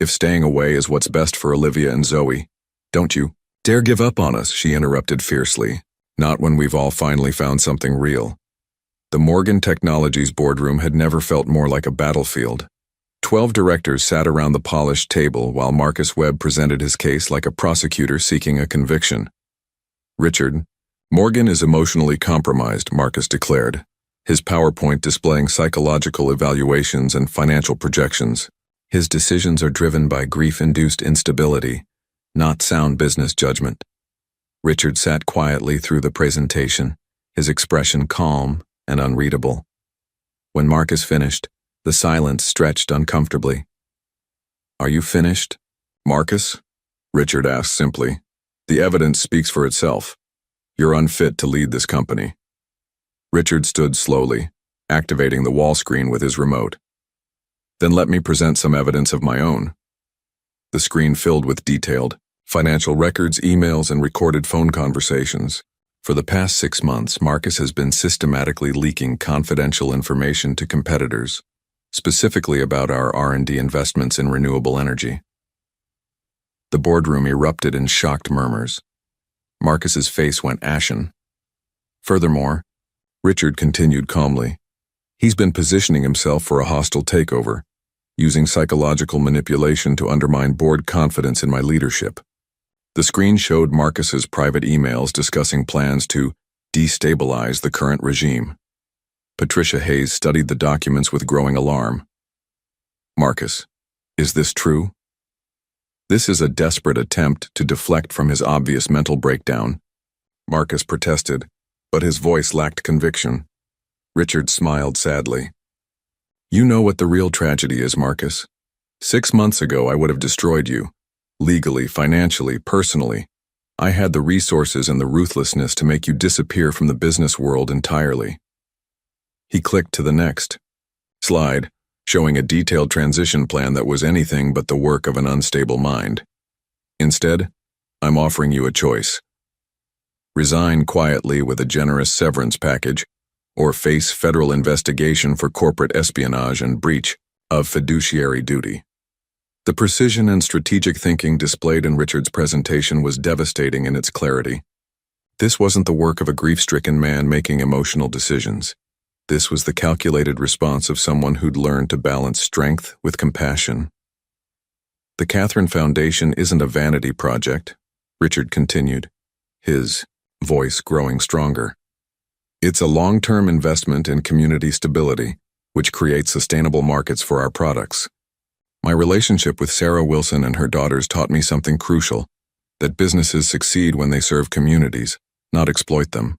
If staying away is what's best for Olivia and Zoe, don't you dare give up on us," she interrupted fiercely. "Not when we've all finally found something real." The Morgan Technologies boardroom had never felt more like a battlefield. 12 directors sat around the polished table while Marcus Webb presented his case like a prosecutor seeking a conviction. "Richard, Morgan is emotionally compromised," Marcus declared, his PowerPoint displaying psychological evaluations and financial projections. "His decisions are driven by grief-induced instability, not sound business judgment." Richard sat quietly through the presentation, his expression calm and unreadable. When Marcus finished, the silence stretched uncomfortably. "Are you finished, Marcus?" Richard asked simply. "The evidence speaks for itself. You're unfit to lead this company." Richard stood slowly, activating the wall screen with his remote. "Then let me present some evidence of my own." The screen filled with detailed financial records, emails, and recorded phone conversations. For the past 6 months, Marcus has been systematically leaking confidential information to competitors, specifically about our R&D investments in renewable energy. The boardroom erupted in shocked murmurs. Marcus's face went ashen. Furthermore, Richard continued calmly, he's been positioning himself for a hostile takeover, using psychological manipulation to undermine board confidence in my leadership. The screen showed Marcus's private emails discussing plans to destabilize the current regime. Patricia Hayes studied the documents with growing alarm. "Marcus, is this true?" "This is a desperate attempt to deflect from his obvious mental breakdown," Marcus protested, but his voice lacked conviction. Richard smiled sadly. "You know what the real tragedy is, Marcus. 6 months ago I would have destroyed you. Legally, financially, personally. I had the resources and the ruthlessness to make you disappear from the business world entirely." He clicked to the next slide, showing a detailed transition plan that was anything but the work of an unstable mind. "Instead, I'm offering you a choice. Resign quietly with a generous severance package, or face federal investigation for corporate espionage and breach of fiduciary duty. The precision and strategic thinking displayed in Richard's presentation was devastating in its clarity. This wasn't the work of a grief-stricken man making emotional decisions. This was the calculated response of someone who'd learned to balance strength with compassion. The Catherine Foundation isn't a vanity project, Richard continued, his voice growing stronger. It's a long-term investment in community stability, which creates sustainable markets for our products. My relationship with Sarah Wilson and her daughters taught me something crucial, that businesses succeed when they serve communities, not exploit them.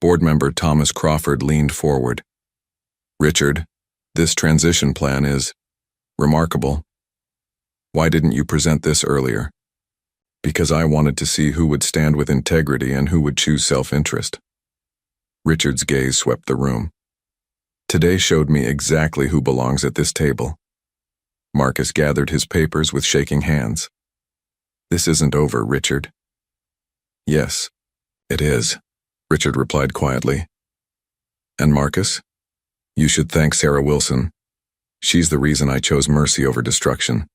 Board member Thomas Crawford leaned forward. Richard, this transition plan is remarkable. Why didn't you present this earlier? Because I wanted to see who would stand with integrity and who would choose self-interest. Richard's gaze swept the room. Today showed me exactly who belongs at this table. Marcus gathered his papers with shaking hands. This isn't over, Richard. Yes, it is, Richard replied quietly. And Marcus, you should thank Sarah Wilson. She's the reason I chose mercy over destruction.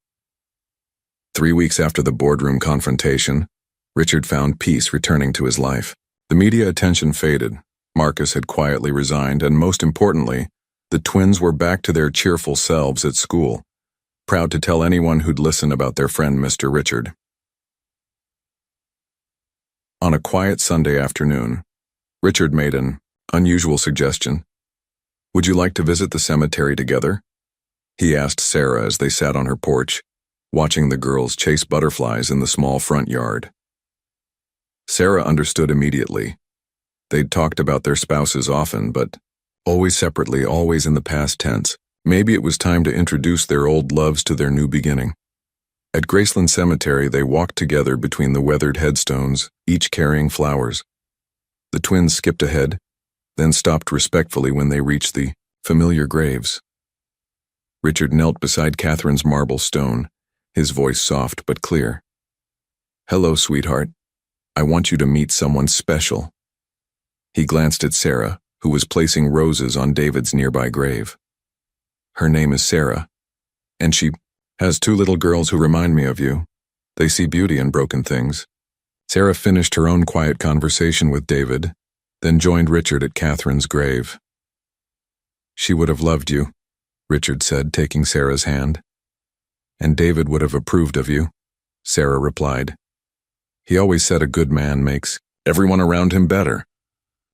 3 weeks after the boardroom confrontation, Richard found peace returning to his life. The media attention faded, Marcus had quietly resigned, and most importantly, the twins were back to their cheerful selves at school, proud to tell anyone who'd listen about their friend Mr. Richard. On a quiet Sunday afternoon, Richard made an unusual suggestion. Would you like to visit the cemetery together? He asked Sarah as they sat on her porch, watching the girls chase butterflies in the small front yard. Sarah understood immediately. They'd talked about their spouses often, but always separately, always in the past tense. Maybe it was time to introduce their old loves to their new beginning. At Graceland Cemetery, they walked together between the weathered headstones, each carrying flowers. The twins skipped ahead, then stopped respectfully when they reached the familiar graves. Richard knelt beside Catherine's marble stone, his voice soft but clear. Hello, sweetheart. I want you to meet someone special. He glanced at Sarah, who was placing roses on David's nearby grave. Her name is Sarah, and she has 2 little girls who remind me of you. They see beauty in broken things. Sarah finished her own quiet conversation with David, then joined Richard at Catherine's grave. She would have loved you, Richard said, taking Sarah's hand. And David would have approved of you, Sarah replied. He always said a good man makes everyone around him better.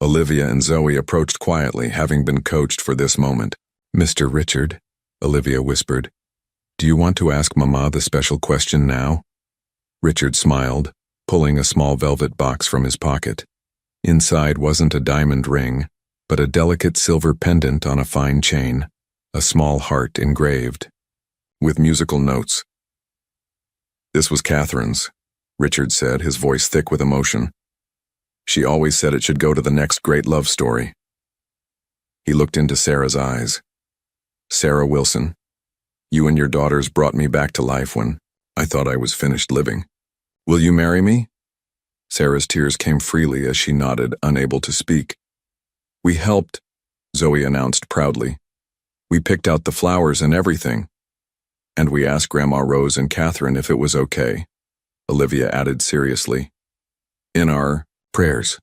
Olivia and Zoe approached quietly, having been coached for this moment. Mr. Richard, Olivia whispered, do you want to ask Mama the special question now? Richard smiled, pulling a small velvet box from his pocket. Inside wasn't a diamond ring, but a delicate silver pendant on a fine chain, a small heart engraved, with musical notes. This was Catherine's, Richard said, his voice thick with emotion. She always said it should go to the next great love story. He looked into Sarah's eyes. Sarah Wilson, you and your daughters brought me back to life when I thought I was finished living. Will you marry me? Sarah's tears came freely as she nodded, unable to speak. We helped, Zoe announced proudly. We picked out the flowers and everything. And we asked Grandma Rose and Catherine if it was okay, Olivia added seriously. In our prayers,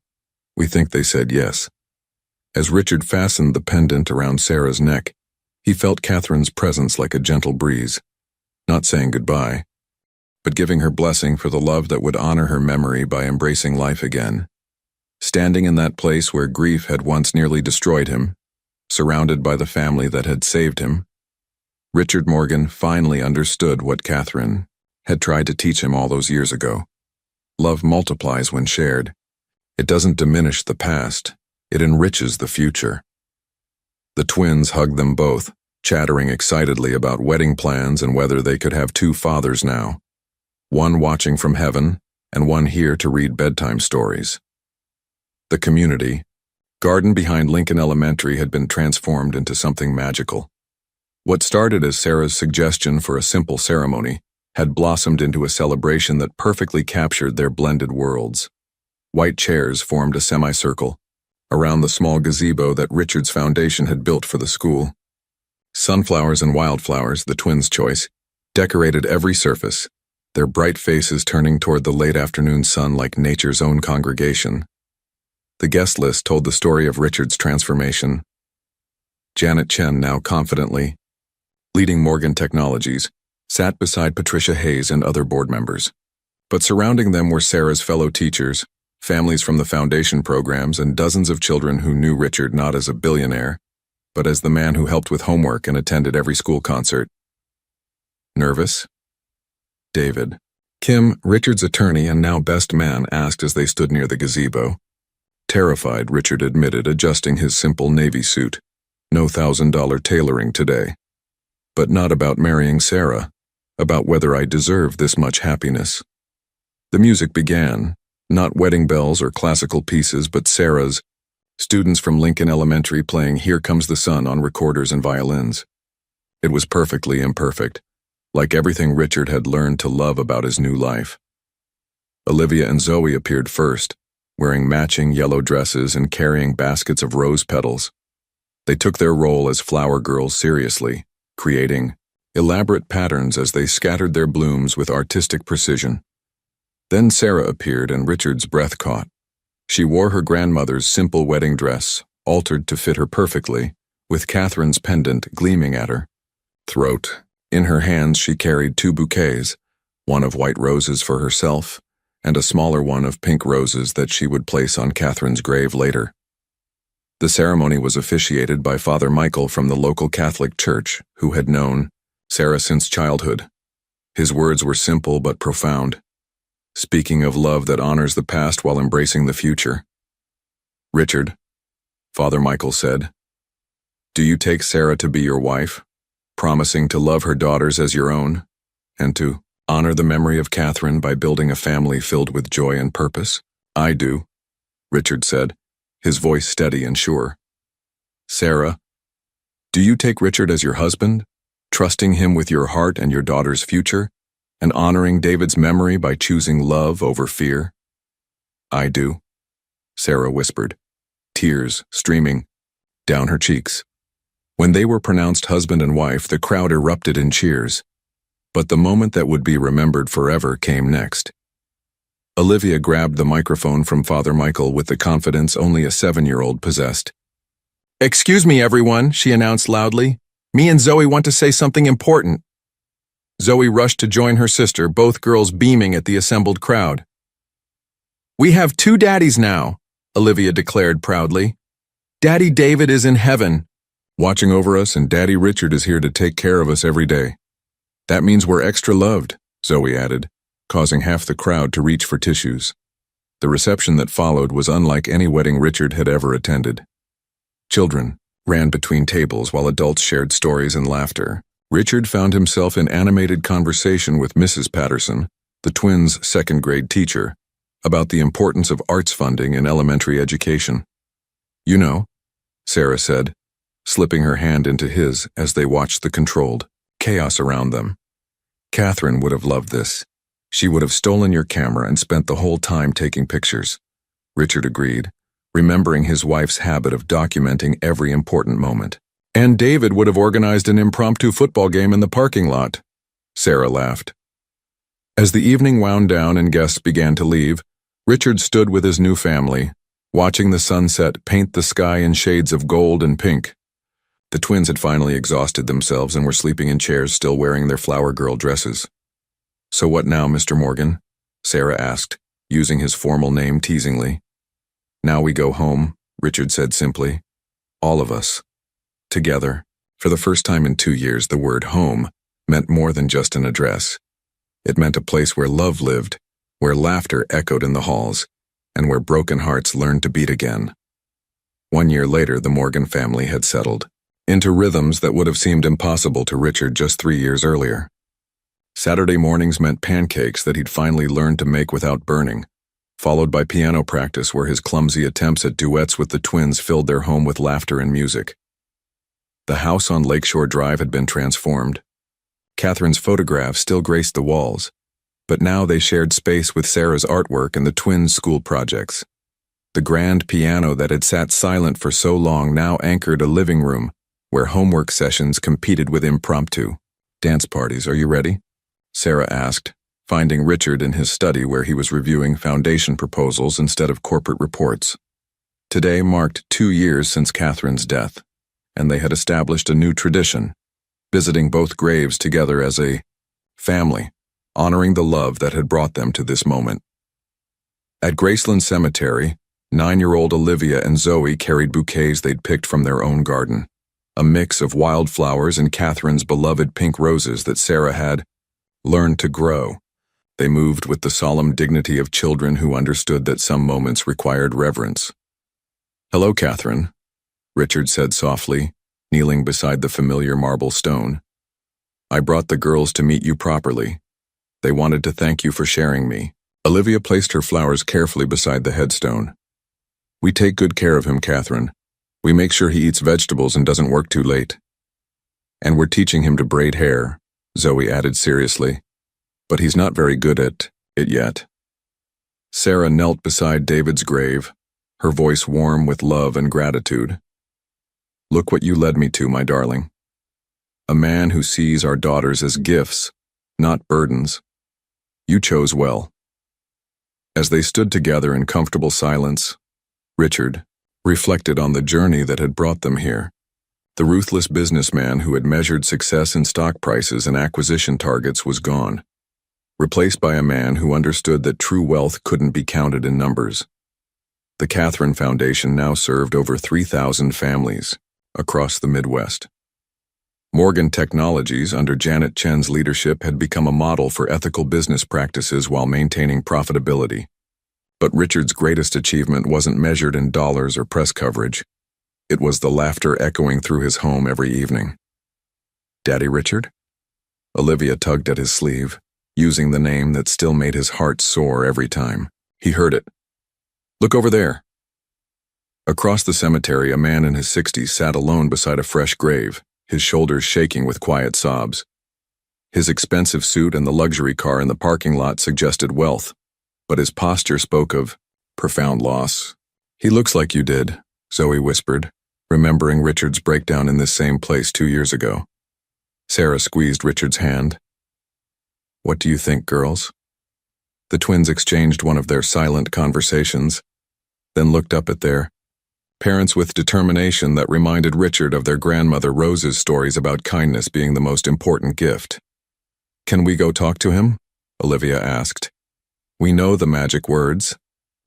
we think they said yes. As Richard fastened the pendant around Sarah's neck, he felt Catherine's presence like a gentle breeze, not saying goodbye, but giving her blessing for the love that would honor her memory by embracing life again. Standing in that place where grief had once nearly destroyed him, surrounded by the family that had saved him, Richard Morgan finally understood what Catherine had tried to teach him all those years ago. Love multiplies when shared. It doesn't diminish the past, it enriches the future. The twins hugged them both, chattering excitedly about wedding plans and whether they could have 2 fathers now, one watching from heaven and one here to read bedtime stories. The community, garden behind Lincoln Elementary, had been transformed into something magical. What started as Sarah's suggestion for a simple ceremony had blossomed into a celebration that perfectly captured their blended worlds. White chairs formed a semicircle, around the small gazebo that Richard's foundation had built for the school. Sunflowers and wildflowers, the twins' choice, decorated every surface, their bright faces turning toward the late afternoon sun like nature's own congregation. The guest list told the story of Richard's transformation. Janet Chen, now confidently leading Morgan Technologies, sat beside Patricia Hayes and other board members. But surrounding them were Sarah's fellow teachers, families from the foundation programs, and dozens of children who knew Richard not as a billionaire, but as the man who helped with homework and attended every school concert. Nervous? David, Kim, Richard's attorney and now best man, asked as they stood near the gazebo. Terrified, Richard admitted, adjusting his simple navy suit. No $1,000 tailoring today. But not about marrying Sarah, about whether I deserve this much happiness. The music began, not wedding bells or classical pieces, but Sarah's, students from Lincoln Elementary playing Here Comes the Sun on recorders and violins. It was perfectly imperfect, like everything Richard had learned to love about his new life. Olivia and Zoe appeared first, wearing matching yellow dresses and carrying baskets of rose petals. They took their role as flower girls seriously, creating elaborate patterns as they scattered their blooms with artistic precision. Then Sarah appeared and Richard's breath caught. She wore her grandmother's simple wedding dress, altered to fit her perfectly, with Catherine's pendant gleaming at her throat. In her hands she carried 2 bouquets, one of white roses for herself, and a smaller one of pink roses that she would place on Catherine's grave later. The ceremony was officiated by Father Michael from the local Catholic church, who had known Sarah since childhood. His words were simple but profound, speaking of love that honors the past while embracing the future. Richard, Father Michael said, do you take Sarah to be your wife, promising to love her daughters as your own, and to honor the memory of Catherine by building a family filled with joy and purpose? I do, Richard said, his voice steady and sure. Sarah, do you take Richard as your husband, trusting him with your heart and your daughter's future, and honoring David's memory by choosing love over fear? I do, Sarah whispered, tears streaming down her cheeks. When they were pronounced husband and wife, the crowd erupted in cheers. But the moment that would be remembered forever came next. Olivia grabbed the microphone from Father Michael with the confidence only a 7-year-old possessed. Excuse me, everyone, she announced loudly. Me and Zoe want to say something important. Zoe rushed to join her sister, both girls beaming at the assembled crowd. We have 2 daddies now, Olivia declared proudly. Daddy David is in heaven, watching over us, and Daddy Richard is here to take care of us every day. That means we're extra loved, Zoe added, causing half the crowd to reach for tissues. The reception that followed was unlike any wedding Richard had ever attended. Children ran between tables while adults shared stories and laughter. Richard found himself in animated conversation with Mrs. Patterson, the twins' 2nd-grade teacher, about the importance of arts funding in elementary education. You know, Sarah said, slipping her hand into his as they watched the controlled chaos around them. Catherine would have loved this. She would have stolen your camera and spent the whole time taking pictures. Richard agreed, remembering his wife's habit of documenting every important moment. And David would have organized an impromptu football game in the parking lot. Sarah laughed. As the evening wound down and guests began to leave, Richard stood with his new family, watching the sunset paint the sky in shades of gold and pink. The twins had finally exhausted themselves and were sleeping in chairs, still wearing their flower girl dresses. So what now, Mr. Morgan? Sarah asked, using his formal name teasingly. Now we go home, Richard said simply. All of us. Together. For the first time in 2 years, the word home meant more than just an address. It meant a place where love lived, where laughter echoed in the halls, and where broken hearts learned to beat again. 1 year later, the Morgan family had settled into rhythms that would have seemed impossible to Richard just 3 years earlier. Saturday mornings meant pancakes that he'd finally learned to make without burning, followed by piano practice where his clumsy attempts at duets with the twins filled their home with laughter and music. The house on Lakeshore Drive had been transformed. Catherine's photographs still graced the walls, but now they shared space with Sarah's artwork and the twins' school projects. The grand piano that had sat silent for so long now anchored a living room where homework sessions competed with impromptu dance parties. "Are you ready?" Sarah asked, finding Richard in his study where he was reviewing foundation proposals instead of corporate reports. Today marked 2 years since Catherine's death, and they had established a new tradition, visiting both graves together as a family, honoring the love that had brought them to this moment. At Graceland Cemetery, 9-year-old Olivia and Zoe carried bouquets they'd picked from their own garden, a mix of wildflowers and Catherine's beloved pink roses that Sarah had learned to grow. They moved with the solemn dignity of children who understood that some moments required reverence. "Hello, Catherine," Richard said softly, kneeling beside the familiar marble stone. "I brought the girls to meet you properly. They wanted to thank you for sharing me." Olivia placed her flowers carefully beside the headstone. "We take good care of him, Catherine. We make sure he eats vegetables and doesn't work too late. And we're teaching him to braid hair," Zoe added seriously. "But he's not very good at it yet." Sarah knelt beside David's grave, her voice warm with love and gratitude. "Look what you led me to, my darling. A man who sees our daughters as gifts, not burdens. You chose well." As they stood together in comfortable silence, Richard reflected on the journey that had brought them here. The ruthless businessman who had measured success in stock prices and acquisition targets was gone, replaced by a man who understood that true wealth couldn't be counted in numbers. The Catherine Foundation now served over 3,000 families across the Midwest. Morgan Technologies, under Janet Chen's leadership, had become a model for ethical business practices while maintaining profitability. But Richard's greatest achievement wasn't measured in dollars or press coverage. It was the laughter echoing through his home every evening. "Daddy Richard?" Olivia tugged at his sleeve, using the name that still made his heart soar every time he heard it. "Look over there." Across the cemetery, a man in his 60s sat alone beside a fresh grave, his shoulders shaking with quiet sobs. His expensive suit and the luxury car in the parking lot suggested wealth, but his posture spoke of profound loss. "He looks like you did," Zoe whispered, remembering Richard's breakdown in this same place 2 years ago. Sarah squeezed Richard's hand. "What do you think, girls?" The twins exchanged one of their silent conversations, then looked up at their parents with determination that reminded Richard of their grandmother Rose's stories about kindness being the most important gift. "Can we go talk to him?" Olivia asked. "We know the magic words,"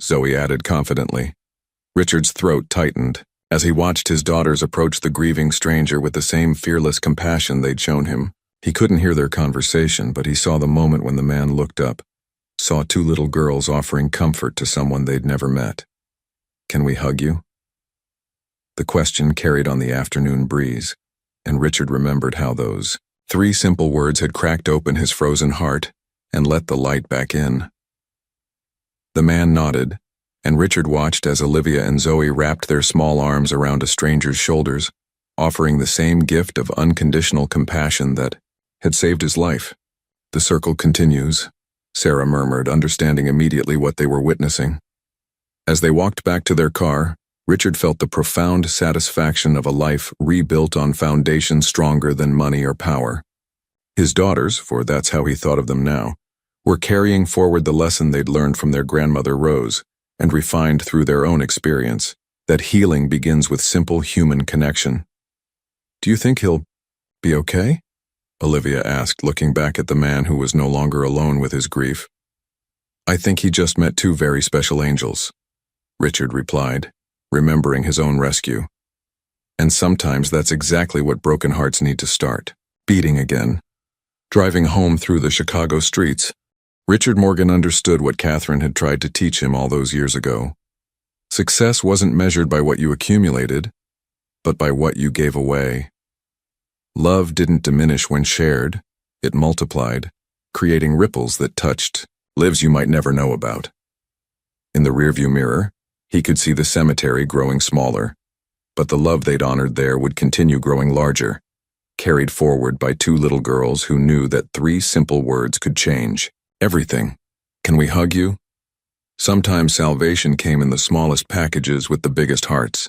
Zoe added confidently. Richard's throat tightened as he watched his daughters approach the grieving stranger with the same fearless compassion they'd shown him. He couldn't hear their conversation, but he saw the moment when the man looked up, saw 2 little girls offering comfort to someone they'd never met. "Can we hug you?" The question carried on the afternoon breeze, and Richard remembered how those 3 simple words had cracked open his frozen heart and let the light back in. The man nodded, and Richard watched as Olivia and Zoe wrapped their small arms around a stranger's shoulders, offering the same gift of unconditional compassion that had saved his life. "The circle continues," Sarah murmured, understanding immediately what they were witnessing. As they walked back to their car, Richard felt the profound satisfaction of a life rebuilt on foundations stronger than money or power. His daughters, for that's how he thought of them now, were carrying forward the lesson they'd learned from their grandmother Rose and refined through their own experience, that healing begins with simple human connection. "Do you think he'll be okay?" Olivia asked, looking back at the man who was no longer alone with his grief. "I think he just met 2 very special angels," Richard replied, remembering his own rescue. "And sometimes that's exactly what broken hearts need to start, beating again." Driving home through the Chicago streets, Richard Morgan understood what Catherine had tried to teach him all those years ago. Success wasn't measured by what you accumulated, but by what you gave away. Love didn't diminish when shared, it multiplied, creating ripples that touched lives you might never know about. In the rearview mirror, he could see the cemetery growing smaller, but the love they'd honored there would continue growing larger, carried forward by 2 little girls who knew that 3 simple words could change everything. "Can we hug you?" Sometimes salvation came in the smallest packages with the biggest hearts.